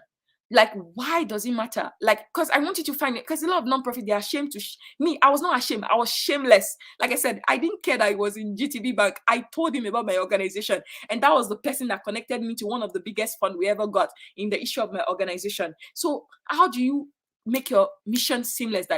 Like, why does it matter? Like, because I want you to find it, because a lot of nonprofit, they're ashamed to me. I was not ashamed. I was shameless. Like I said, I didn't care that I was in GTB Bank. I told him about my organization. And that was the person that connected me to one of the biggest fund we ever got in the issue of my organization. So how do you make your mission seamless?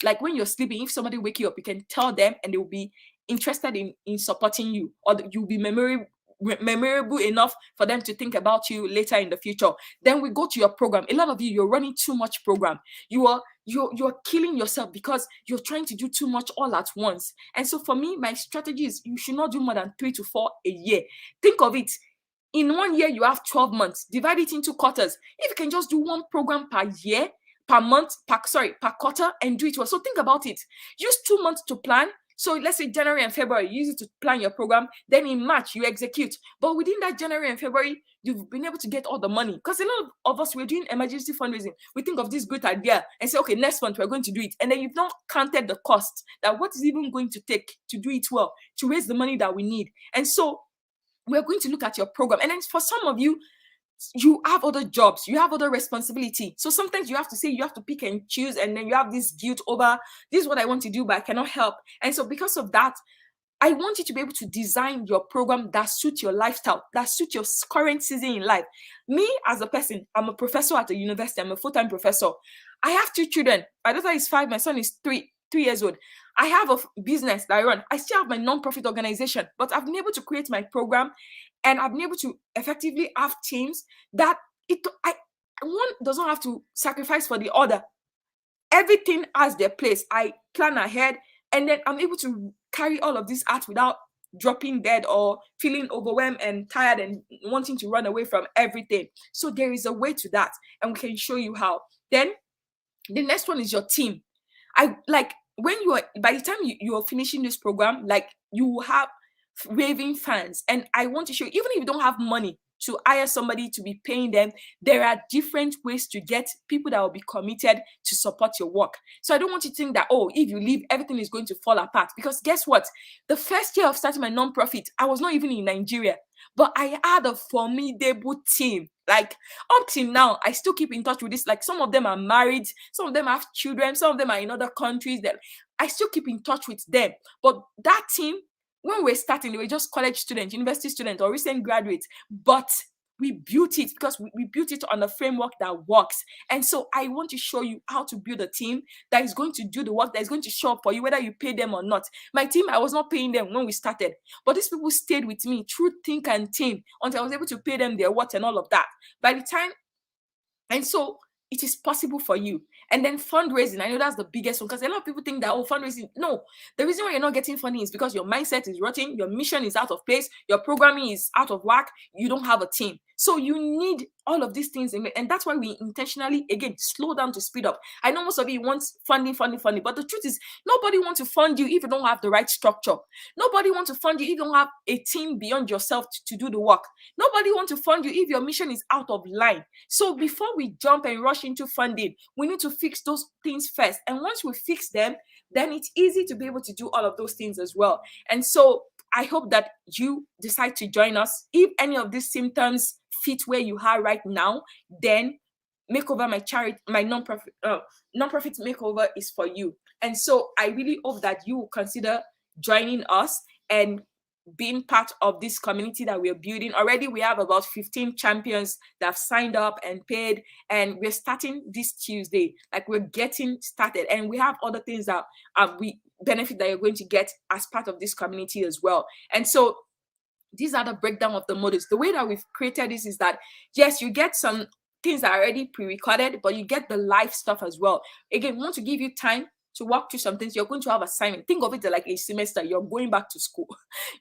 Like when you're sleeping, if somebody wake you up, you can tell them and they will be interested in supporting you, or you'll be memorable enough for them to think about you later in the future. Then we go to your program. A lot of you're running too much program. You are you're killing yourself because you're trying to do too much all at once. And so for me, my strategy is you should not do more than 3 to 4 a year. Think of it. In 1 year, you have 12 months. Divide it into quarters. If you can just do one program per year, per month, per quarter, and do it well. So think about it. Use 2 months to plan. So let's say January and February, you use it to plan your program. Then in March, you execute. But within that January and February, you've been able to get all the money. Because a lot of us, we're doing emergency fundraising. We think of this great idea and say, okay, next month we're going to do it. And then you've not counted the cost, that what is even going to take to do it well, to raise the money that we need. And so we're going to look at your program. And then for some of you, you have other jobs, you have other responsibility. So sometimes you have to say, you have to pick and choose, and then you have this guilt over, this is what I want to do, but I cannot help. And so because of that, I want you to be able to design your program that suits your lifestyle, that suits your current season in life. Me as a person, I'm a professor at a university. I'm a full-time professor. I have 2 children. My daughter is 5. My son is 3 years old. I have a business that I run. I still have my non-profit organization, but I've been able to create my program, and I've been able to effectively have teams that one doesn't have to sacrifice for the other. Everything has their place. I plan ahead, and then I'm able to carry all of this out without dropping dead or feeling overwhelmed and tired and wanting to run away from everything. So there is a way to that, and we can show you how. Then the next one is your team. I like when you are, by the time you are finishing this program, like, you will have raving fans. And I want to show you, even if you don't have money to hire somebody to be paying them, there are different ways to get people that will be committed to support your work. So I don't want you to think that, oh, if you leave, everything is going to fall apart. Because guess what? The first year of starting my nonprofit, I was not even in Nigeria, but I had a formidable team. Like, up till now, I still keep in touch with this. Like, some of them are married, some of them have children, some of them are in other countries. That I still keep in touch with them. But that team, when we're starting, they were just college students, university students, or recent graduates. But we built it because we built it on a framework that works. And so I want to show you how to build a team that is going to do the work, that is going to show up for you, whether you pay them or not. My team, I was not paying them when we started, but these people stayed with me through thick and thin until I was able to pay them their worth and all of that. By the time, and so it is possible for you. And then fundraising, I know that's the biggest one, because a lot of people think that, oh, fundraising. No, the reason why you're not getting funding is because your mindset is rotten, your mission is out of place, your programming is out of whack, you don't have a team. So you need all of these things, and that's why we intentionally, again, slow down to speed up. I know most of you want funding, but the truth is, nobody wants to fund you if you don't have the right structure. Nobody wants to fund you if you don't have a team beyond yourself to do the work. Nobody wants to fund you if your mission is out of line. So before we jump and rush into funding, we need to fix those things first. And once we fix them, then it's easy to be able to do all of those things as well. And so I hope that you decide to join us. If any of these symptoms fit where you are right now, then Makeover, my charity, my non-profit makeover is for you. And so I really hope that you will consider joining us and being part of this community that we're building. Already we have about 15 champions that have signed up and paid, and we're starting this Tuesday. Like, we're getting started, and we have other things that we benefit that you're going to get as part of this community as well. And so these are the breakdown of the modules. The way that we've created this is that, yes, you get some things that are already pre-recorded, but you get the live stuff as well. Again, we want to give you time to walk through some things. You're going to have assignment. Think of it like a semester. You're going back to school.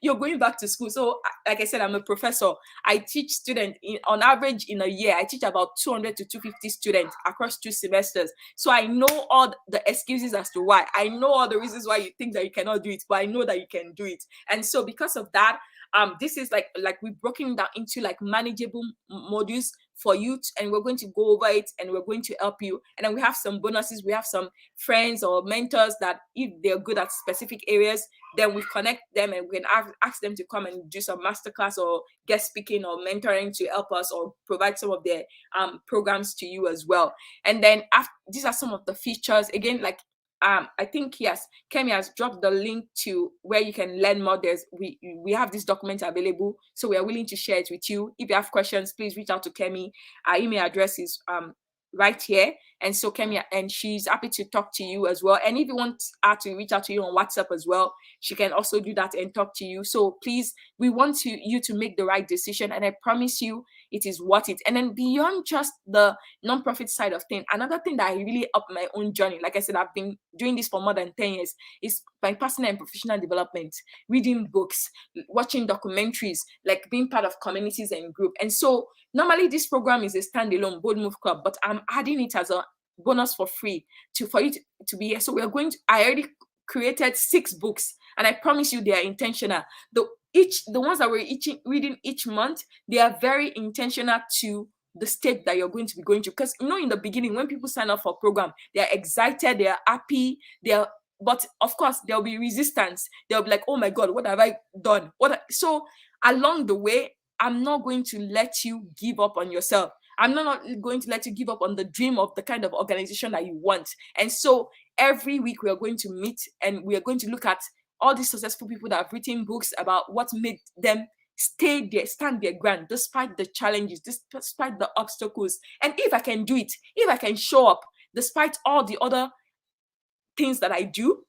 You're going back to school. So, like I said, I'm a professor. I teach students on average in a year. I teach about 200 to 250 students across 2 semesters. So I know all the excuses as to why. I know all the reasons why you think that you cannot do it, but I know that you can do it. And so because of that, this is like we've broken down into like manageable modules for you, and we're going to go over it, and we're going to help you. And then we have some bonuses. We have some friends or mentors that, if they're good at specific areas, then we connect them, and we can ask them to come and do some masterclass or guest speaking or mentoring to help us, or provide some of their programs to you as well. And then these are some of the features. Again, like, I think, yes, Kemi has dropped the link to where you can learn more. We have this document available, so we are willing to share it with you. If you have questions, please reach out to Kemi. Our email address is right here. And so Kemia, and she's happy to talk to you as well. And if you want her to reach out to you on WhatsApp as well, she can also do that and talk to you. So please, we want you to make the right decision, and I promise you it is worth it. And then beyond just the nonprofit side of things, another thing that I really up my own journey, like I said, I've been doing this for more than 10 years, is my personal and professional development, reading books, watching documentaries, like being part of communities and group. And so normally this program is a standalone Bold Move Club, but I'm adding it as a bonus for free for you to be here. So I already created 6 books, and I promise you they are intentional. The ones that we're reading each month, they are very intentional to the state that you're going to be going to. Because in the beginning, when people sign up for a program, they are excited, they are happy, but of course there'll be resistance. They'll be like, oh my god, what have I done? So along the way, I'm not going to let you give up on yourself. I'm not going to let you give up on the dream of the kind of organization that you want. And so every week we are going to meet, and we are going to look at all these successful people that have written books about what made them stand their ground despite the challenges, despite the obstacles. And if I can do it, if I can show up despite all the other things that I do,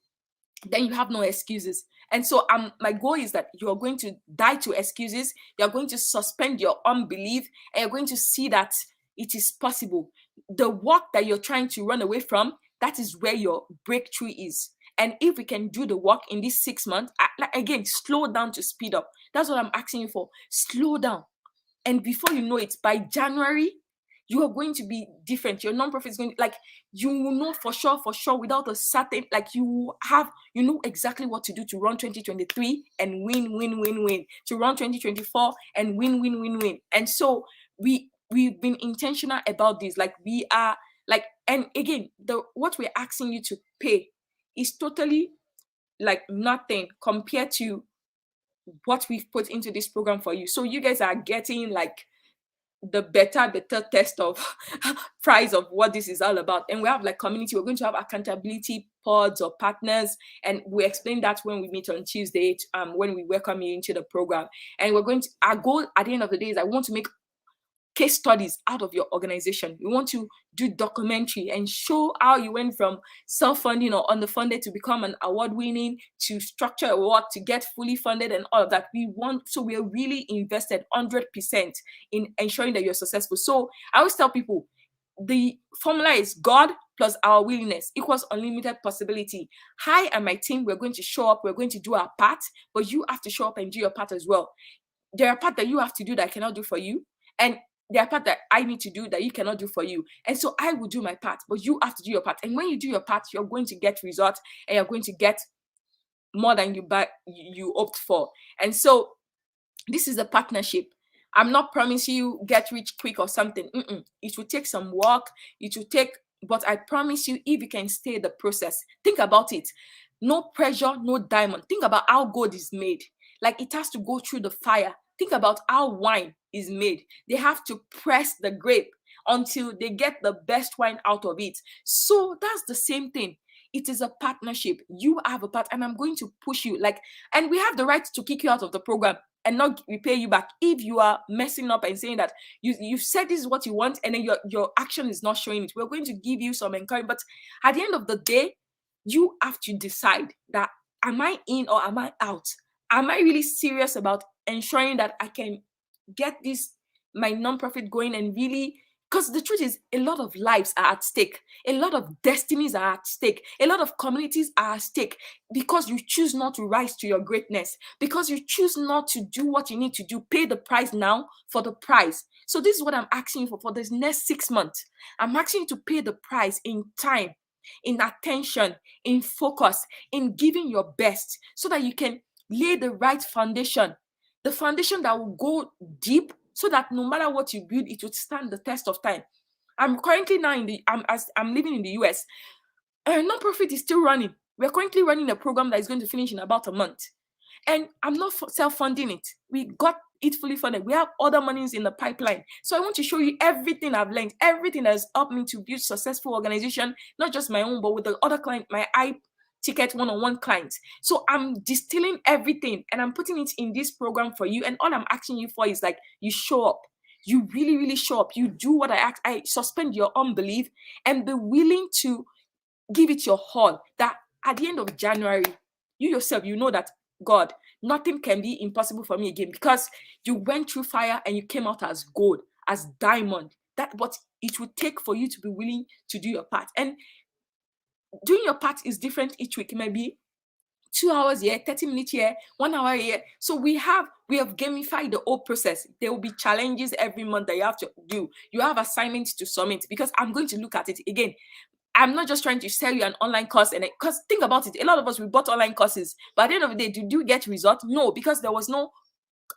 then you have no excuses. And so my goal is that you are going to die to excuses. You're going to suspend your unbelief, and you're going to see that it is possible. The work that you're trying to run away from, that is where your breakthrough is. And if we can do the work in these 6 months, again, slow down to speed up. That's what I'm asking you for. Slow down. And before you know it, by January, you are going to be different. Your nonprofit is going to, you will know for sure, without a certain, you know exactly what to do to run 2023 and win, to run 2024 and win. And so we've been intentional about this. We are and again, what we're asking you to pay is totally nothing compared to what we've put into this program for you. So you guys are getting the better test of price of what this is all about. And we have community. We're going to have accountability pods or partners, and we explain that when we meet on Tuesday, when we welcome you into the program. And our goal at the end of the day is I want to make case studies out of your organization. We want to do documentary and show how you went from self-funding or underfunded to become an award-winning, to structure a work, to get fully funded and all of that. So we are really invested 100% in ensuring that you're successful. So I always tell people, the formula is God plus our willingness equals unlimited possibility. I and my team, we're going to show up, we're going to do our part, but you have to show up and do your part as well. There are parts that you have to do that I cannot do for you, and there are parts that I need to do that you cannot do for you. And so I will do my part, but you have to do your part. And when you do your part, you're going to get results, and you're going to get more than you hoped for. And so this is a partnership. I'm not promising you get rich quick or something. It will take some work. But I promise you, if you can stay the process, think about it. No pressure, no diamond. Think about how gold is made. It has to go through the fire. Think about how wine is made. They have to press the grape until they get the best wine out of it. So that's the same thing. It is a partnership. You have a part, and I'm going to push you. And we have the right to kick you out of the program and not repay you back if you are messing up and saying that you said this is what you want, and then your action is not showing it. We're going to give you some encouragement, but at the end of the day, you have to decide that, am I in or am I out? Am I really serious about ensuring that I can get my nonprofit going, and really, because the truth is, a lot of lives are at stake, a lot of destinies are at stake, a lot of communities are at stake, because you choose not to rise to your greatness, because you choose not to do what you need to do. Pay the price now for the prize. So this is what I'm asking you for this next 6 months. I'm asking you to pay the price in time, in attention, in focus, in giving your best, so that you can lay the right foundation, the foundation that will go deep, so that no matter what you build, it would stand the test of time. I'm currently now I'm living in the US. Nonprofit is still running. We're currently running a program that is going to finish in about a month. And I'm not self-funding it. We got it fully funded. We have other monies in the pipeline. So I want to show you everything I've learned, everything that has helped me to build successful organization, not just my own, but with the other client, my ticket one-on-one clients. So I'm distilling everything and I'm putting it in this program for you. And all I'm asking you for is you show up. you really, really show up, you do what I ask, I suspend your unbelief and be willing to give it your all, that at the end of January, you yourself, you know that God, nothing can be impossible for me again, because you went through fire and you came out as gold, as diamond. That what it would take for you to be willing to do your part. And doing your part is different each week. It might be 2 hours here, 30 minutes here, 1 hour here. So we have gamified the whole process. There will be challenges every month that you have to do. You have assignments to submit, because I'm going to look at it again. I'm not just trying to sell you an online course, and because think about it, a lot of us, we bought online courses, but at the end of the day, did you get results? No, because there was no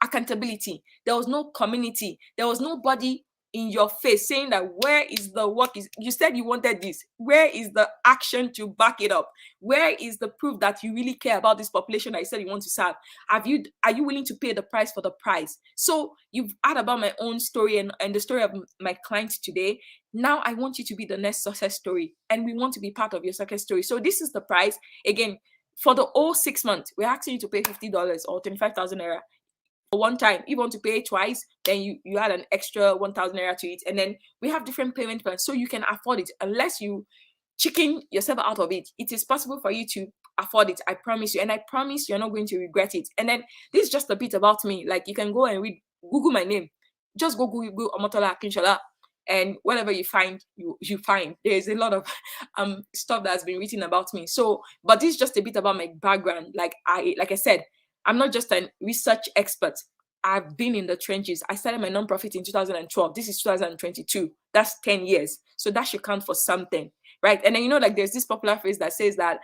accountability, there was no community, there was nobody in your face saying that where is the work, is you said you wanted this, where is the action to back it up, where is the proof that you really care about this population that you said you want to serve? Are you willing to pay the price for the price? So you've heard about my own story and the story of my client today. Now I want you to be the next success story, and we want to be part of your success story. So this is the price. Again, for the whole 6 months, we're asking you to pay $50 or 25,000 naira for one time. If you want to pay twice, then you add an extra 1,000 naira to it. And then we have different payment plans, so you can afford it. Unless you chicken yourself out of it, it is possible for you to afford it. I promise you. And I promise you're not going to regret it. And then this is just a bit about me. Like, you can go and Google my name. Just go Google Omotola Akinshola, and whatever you find, you find. There's a lot of stuff that has been written about me. So, but this is just a bit about my background. Like I said, I'm not just a research expert. I've been in the trenches. I started my nonprofit in 2012. This is 2022. That's 10 years. So that should count for something, right? And then, like, there's this popular phrase that says that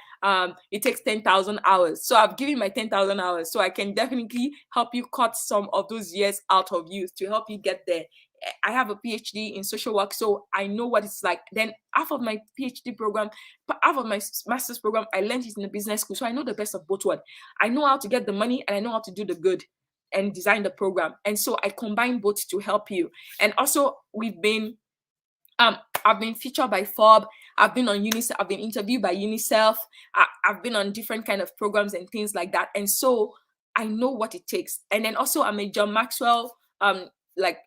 it takes 10,000 hours. So I've given my 10,000 hours. So I can definitely help you cut some of those years out of you to help you get there. I have a PhD in social work, so I know what it's like. Then half of my PhD program, half of my master's program, I learned it in a business school. So I know the best of both worlds. I know how to get the money, and I know how to do the good and design the program. And so I combine both to help you. And also, I've been featured by Forbes. I've been on UNICEF. I've been interviewed by UNICEF. I've been on different kind of programs and things like that. And so I know what it takes. And then also, I'm a John Maxwell like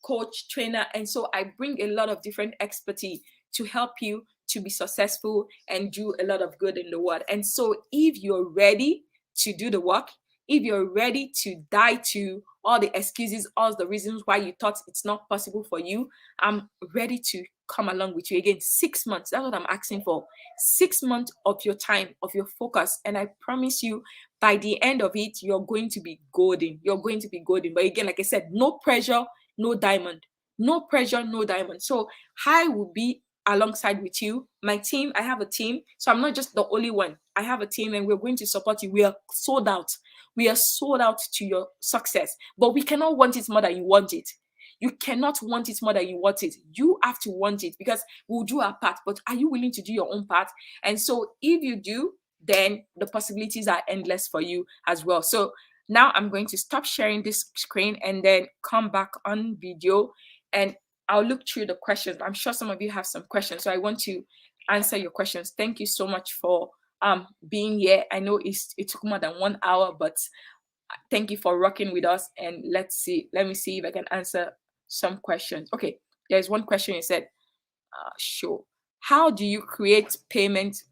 coach, trainer, and so I bring a lot of different expertise to help you to be successful and do a lot of good in the world. And so if you're ready to do the work, if you're ready to die to all the excuses, all the reasons why you thought it's not possible for you, I'm ready to come along with you. Again, 6 months, that's what I'm asking for. 6 months of your time, of your focus, and I promise you, by the end of it, you're going to be golden. You're going to be golden. But again, like I said, no pressure, no diamond. No pressure, no diamond. So I will be alongside with you. My team, I have a team. So I'm not just the only one. I have a team, and we're going to support you. We are sold out. We are sold out to your success. But we cannot want it more than you want it. You cannot want it more than you want it. You have to want it, because we'll do our part. But are you willing to do your own part? And so if you do, then the possibilities are endless for you as well. So now I'm going to stop sharing this screen and then come back on video, and I'll look through the questions. I'm sure some of you have some questions, so I want to answer your questions. Thank you so much for being here. I know it took more than 1 hour, but thank you for rocking with us. And let me see if I can answer some questions. Okay, there's one question. You said, sure. How do you create payment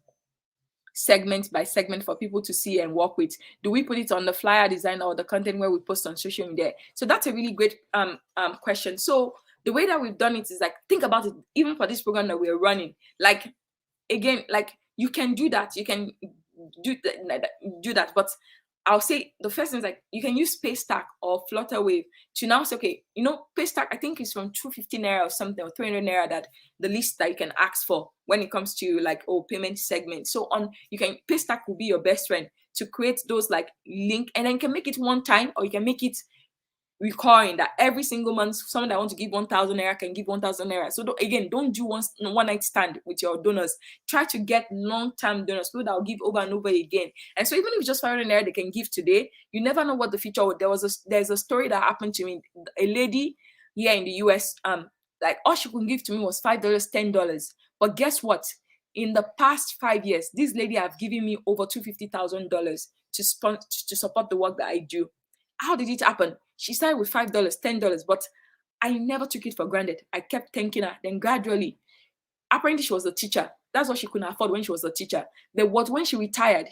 segment by segment for people to see and work with? Do we put it on the flyer design or the content where we post on social media? So that's a really great question. So the way that we've done it is, like, think about it, even for this program that we're running, like, again, like, you can do that, you can do that, but I'll say the first thing is, like, you can use Paystack or Flutterwave to now say, okay, Paystack, I think is from 250 naira or something, or 300 naira, that the least that you can ask for when it comes to, like, payment segment. So Paystack will be your best friend to create those, like, link, and then you can make it one time, or you can make it recurring, that every single month someone that wants to give 1,000 naira can give 1,000 naira. So again, don't do one night stand with your donors. Try to get long-term donors, people that will give over and over again. And so even if it's just 500 naira they can give today, you never know what the future will. There's a story that happened to me. A lady here in the US, like, all she could give to me was $5, $10. But guess what? In the past 5 years, this lady have given me over $250,000 to support the work that I do. How did it happen? She started with $5, $10, but I never took it for granted. I kept thanking her. Then gradually, apparently she was a teacher. That's what she couldn't afford when she was a teacher. Then what when she retired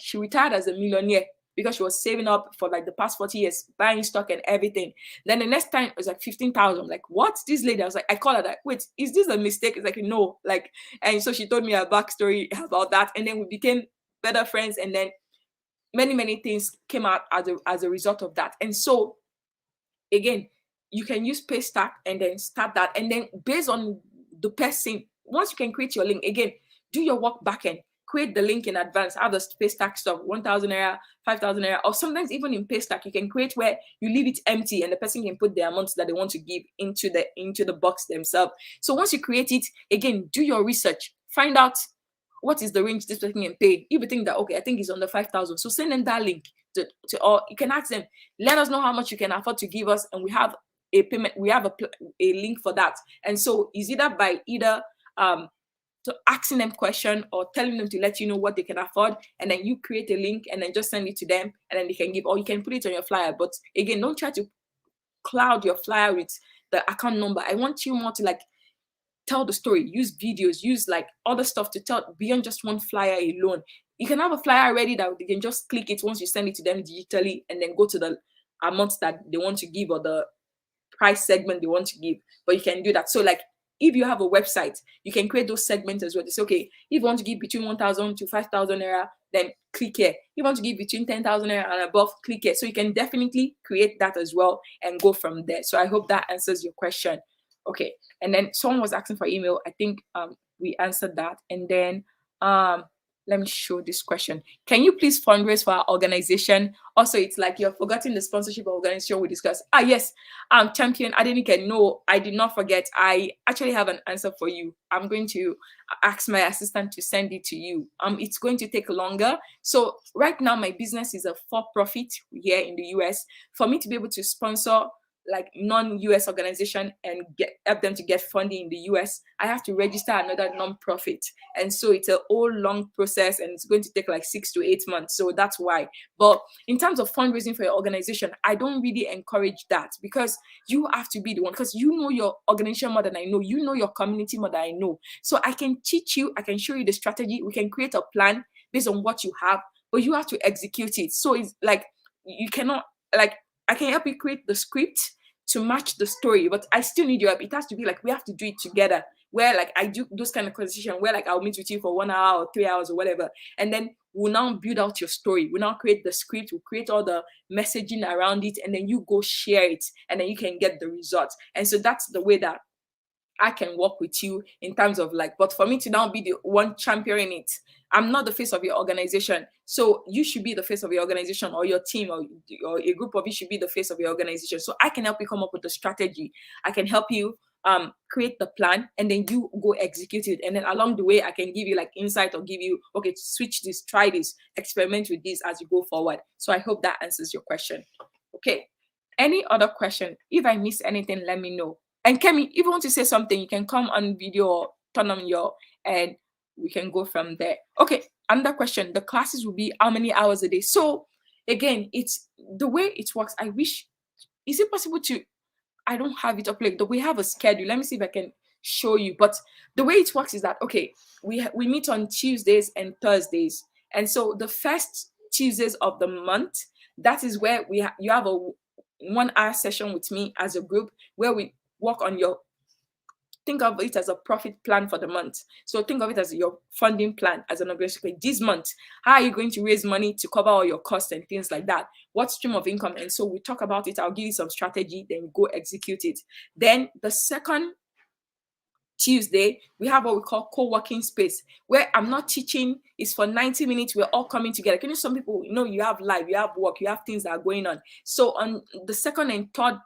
as a millionaire because she was saving up for like the past 40 years, buying stock and everything. Then the next time it was like 15,000. Like, what? This lady, I was like, I called her like, wait, is this a mistake? It's like, no. Like, and so she told me a backstory about that. And then we became better friends. And then many things came out as a result of that. And so again, you can use Paystack and then start that. And then based on the person, once you can create your link, again, do your work backend. Create the link in advance. Have the Paystack stuff, 1,000 naira, 5,000 naira, or sometimes even in Paystack, you can create where you leave it empty and the person can put the amounts that they want to give into the box themselves. So once you create it, again, do your research. Find out what is the range this person can pay. If you think that, okay, I think it's under 5,000, so send them that link or you can ask them, let us know how much you can afford to give us, and we have a payment, we have a link for that. And so it's either so asking them question or telling them to let you know what they can afford, and then you create a link and then just send it to them, and then they can give, or you can put it on your flyer. But again, don't try to cloud your flyer with the account number. I want you more to like tell the story, use videos, use like other stuff to tell beyond just one flyer alone. You can have a flyer ready that they can just click it once you send it to them digitally and then go to the amount that they want to give or the price segment they want to give. But you can do that. So like if you have a website, you can create those segments as well. It's okay. If you want to give between 1,000 to 5,000 naira, then click here. If you want to give between 10,000 naira and above, click here. So you can definitely create that as well and go from there. So I hope that answers your question. Okay. And then someone was asking for email. I think we answered that. And then let me show this question. Can you please fundraise for our organization? Also, it's like you're forgetting the sponsorship of organization we discussed. Yes, Champion Adenike. No, I did not forget. I actually have an answer for you. I'm going to ask my assistant to send it to you. It's going to take longer. So right now, my business is a for-profit here in the US. For me to be able to sponsor like non-US organization and help them to get funding in the US, I have to register another non-profit. And so it's a whole long process and it's going to take like 6 to 8 months. So that's why. But in terms of fundraising for your organization, I don't really encourage that because you have to be the one, because you know your organization more than I know. You know your community more than I know. So I can teach you, I can show you the strategy. We can create a plan based on what you have, but you have to execute it. So it's like, you cannot, like, I can help you create the script to match the story, but I still need your help. It has to be like we have to do it together. Where like I do those kind of conversation where like I'll meet with you for 1 hour or 3 hours or whatever, and then we'll now build out your story. We'll now create the script. We'll create all the messaging around it, and then you go share it, and then you can get the results. And so that's the way that I can work with you in terms of like, but for me to now be the one championing it, I'm not the face of your organization. So you should be the face of your organization, or your team, or a group of you should be the face of your organization. So I can help you come up with the strategy. I can help you create the plan, and then you go execute it. And then along the way, I can give you like insight or give you, okay, switch this, try this, experiment with this as you go forward. So I hope that answers your question. Okay. Any other question? If I miss anything, let me know. And Kemi, if you want to say something, you can come on video or turn on your, and we can go from there. Okay, another question. The classes will be how many hours a day? So again, it's the way it works. I wish, is it possible to, I don't have it up like we have a schedule. Let me see if I can show you. But the way it works is that, okay, we meet on Tuesdays and Thursdays. And so the first Tuesdays of the month, that is where you have a 1 hour session with me as a group where we work on your, think of it as a profit plan for the month. So think of it as your funding plan as an organization. This month, how are you going to raise money to cover all your costs and things like that? What stream of income? And so we talk about it. I'll give you some strategy, then go execute it. Then the second Tuesday, we have what we call co-working space, where I'm not teaching. It's for 90 minutes. We're all coming together. You know, some people, you know, you have life, you have work, you have things that are going on. So on the second and third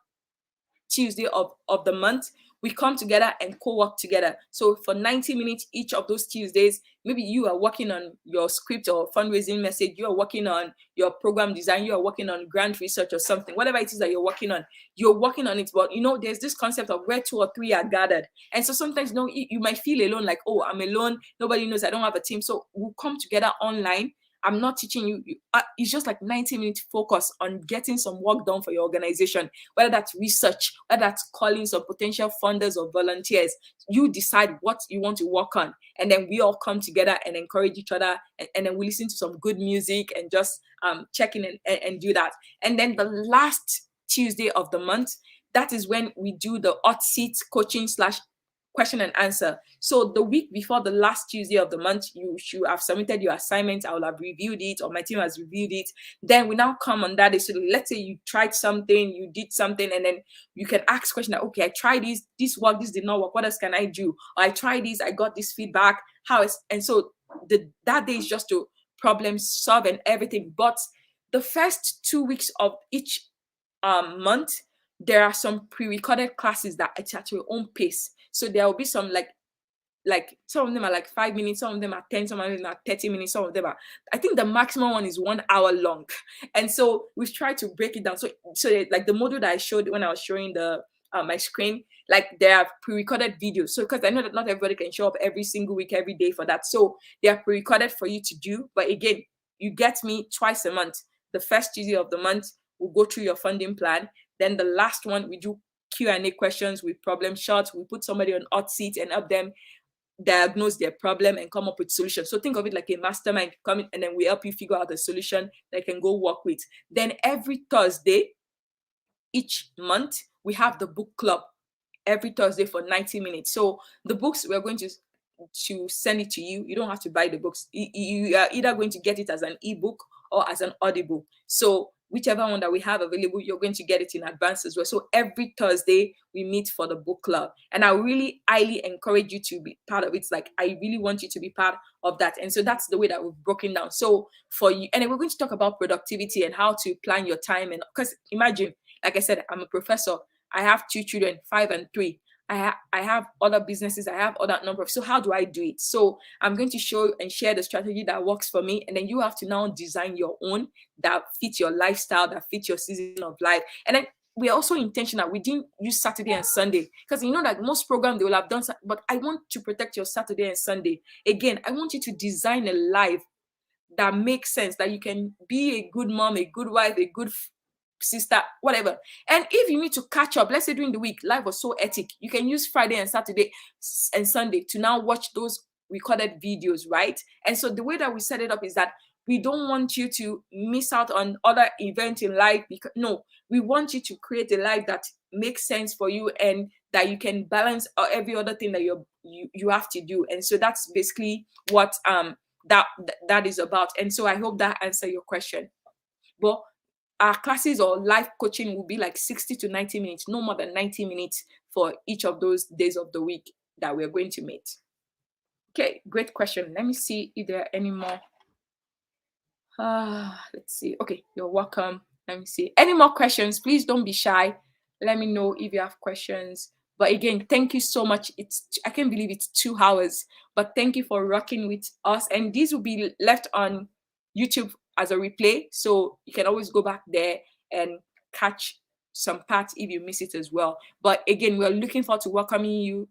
Tuesday of the month, we come together and co-work together. So for 90 minutes each of those Tuesdays, maybe you are working on your script or fundraising message, you are working on your program design, you are working on grant research or something, whatever it is that you're working on it. But you know, there's this concept of where 2 or 3 are gathered. And so sometimes, you know, you might feel alone, like, oh, I'm alone, nobody knows, I don't have a team. So we'll come together online I'm not teaching you. It's just like 90-minute focus on getting some work done for your organization, whether that's research, whether that's calling some potential funders or volunteers. You decide what you want to work on, and then we all come together and encourage each other, and then we listen to some good music and just check in and do that. And then the last Tuesday of the month, that is when we do the hot seat coaching slash question and answer. So the week before the last Tuesday of the month, you should have submitted your assignment. I will have reviewed it, or my team has reviewed it. Then we now come on that day. So let's say you tried something, you did something, and then you can ask question like, okay, I tried this worked, this did not work. What else can I do? Or I tried this, I got this feedback. How is and so that day is just to problem solve and everything. But the first 2 weeks of each month, there are some pre-recorded classes that it's at your own pace. So there will be some like some of them are like 5 minutes, some of them are 10, some of them are 30 minutes, some of them are, I think the maximum one is 1 hour long. And so we've tried to break it down. So like the module that I showed when I was showing the my screen, like there are pre-recorded videos. So because I know that not everybody can show up every single week, every day for that. So they are pre-recorded for you to do. But again, you get me twice a month. The first Tuesday of the month, we'll go through your funding plan. Then the last one, we do Q&A questions with problem shots. We put somebody on hot seat and help them diagnose their problem and come up with solutions. So think of it like a mastermind coming, and then we help you figure out a solution that you can go work with. Then every Thursday, each month, we have the book club every Thursday for 90 minutes. So the books, we're going to send it to you. You don't have to buy the books. You are either going to get it as an ebook or as an audible. So whichever one that we have available, you're going to get it in advance as well. So every Thursday we meet for the book club, and I really highly encourage you to be part of it. It's like I really want you to be part of that. And so that's the way that we've broken down. So for you, and then we're going to talk about productivity and how to plan your time. And because imagine, like I said, I'm a professor. I have 2 children, 5 and 3. I have other businesses, I have other number of. So how do I do it? So I'm going to show and share the strategy that works for me, and then you have to now design your own that fits your lifestyle, that fits your season of life. And then we're also intentional. We didn't use Saturday and Sunday because you know that most programs they will have done, but I want to protect your Saturday and Sunday. Again, I want you to design a life that makes sense, that you can be a good mom, a good wife, a good sister, whatever. And if you need to catch up, let's say during the week, life was so hectic, you can use Friday and Saturday and Sunday to now watch those recorded videos, right? And so the way that we set it up is that we don't want you to miss out on other events in life, because no, we want you to create a life that makes sense for you and that you can balance every other thing that you have to do. And so that's basically what that is about. And so I hope that answer your question. But our classes or life coaching will be like 60 to 90 minutes, no more than 90 minutes for each of those days of the week that we're going to meet. Okay, great question. Let me see if there are any more. Let's see. Okay, you're welcome. Let me see. Any more questions? Please don't be shy. Let me know if you have questions. But again, thank you so much. I can't believe it's 2 hours, but thank you for rocking with us. And these will be left on YouTube as a replay, so you can always go back there and catch some parts if you miss it as well. But again, we're looking forward to welcoming you.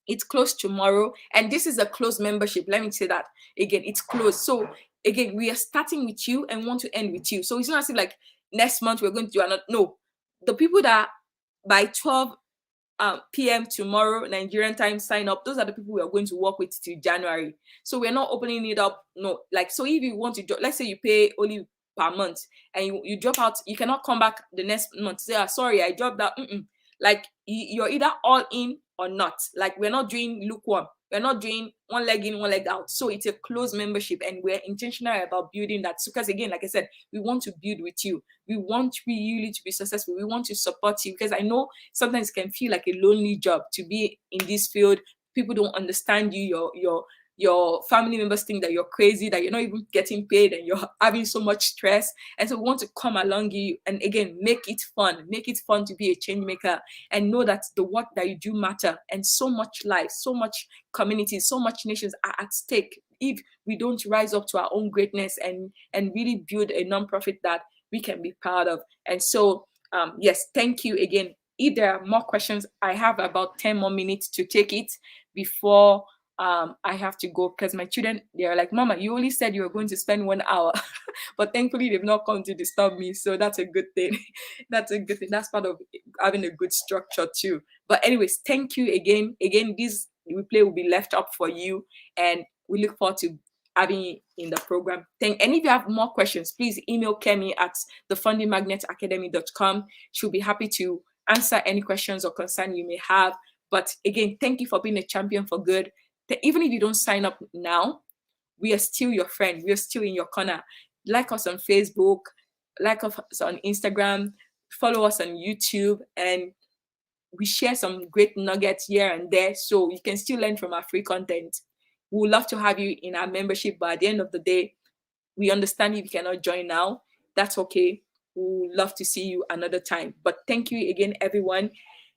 It's closed tomorrow, and this is a closed membership. Let me say that again, it's closed. So again, we are starting with you and want to end with you. So it's not as if like next month we're going to do another. No, the people that by 12 p.m. tomorrow Nigerian time sign up, those are the people we are going to work with till January. So we're not opening it up. No, like, so if you want to let's say you pay only per month and you drop out, you cannot come back the next month say, sorry, I dropped out. Like you're either all in or not. Like we're not doing lukewarm. We're not doing one leg in, one leg out. So it's a closed membership, and we're intentional about building that. So, because again, like I said, we want to build with you. We want really to be successful. We want to support you, because I know sometimes it can feel like a lonely job to be in this field. People don't understand you. Your family members think that you're crazy, that you're not even getting paid, and you're having so much stress. And so we want to come along you and again make it fun to be a change maker, and know that the work that you do matter, and so much life, so much communities, so much nations are at stake if we don't rise up to our own greatness and really build a nonprofit that we can be proud of. And so yes, thank you again. If there are more questions, I have about 10 more minutes to take it before I have to go because my children, they're like, Mama, you only said you were going to spend 1 hour. But thankfully they've not come to disturb me, so that's a good thing. That's a good thing. That's part of having a good structure too. But anyways, thank you again. This replay will be left up for you, and we look forward to having you in the program. And if you have more questions, please email Kemi at thefundingmagnetacademy.com. She'll be happy to answer any questions or concern you may have. But again, thank you for being a champion for good. Even if you don't sign up now, we are still your friend. We are still in your corner. Like us on Facebook, like us on Instagram, follow us on YouTube, and we share some great nuggets here and there, so you can still learn from our free content. We would love to have you in our membership, but at the end of the day, we understand if you cannot join now. That's okay. We would love to see you another time. But thank you again, everyone.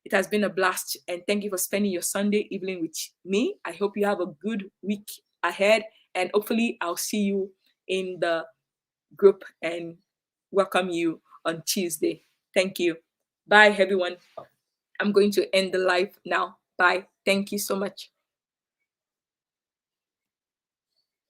It has been a blast, and thank you for spending your Sunday evening with me. I hope you have a good week ahead, and hopefully I'll see you in the group and welcome you on Tuesday. Thank you. Bye, everyone. I'm going to end the live now. Bye. Thank you so much.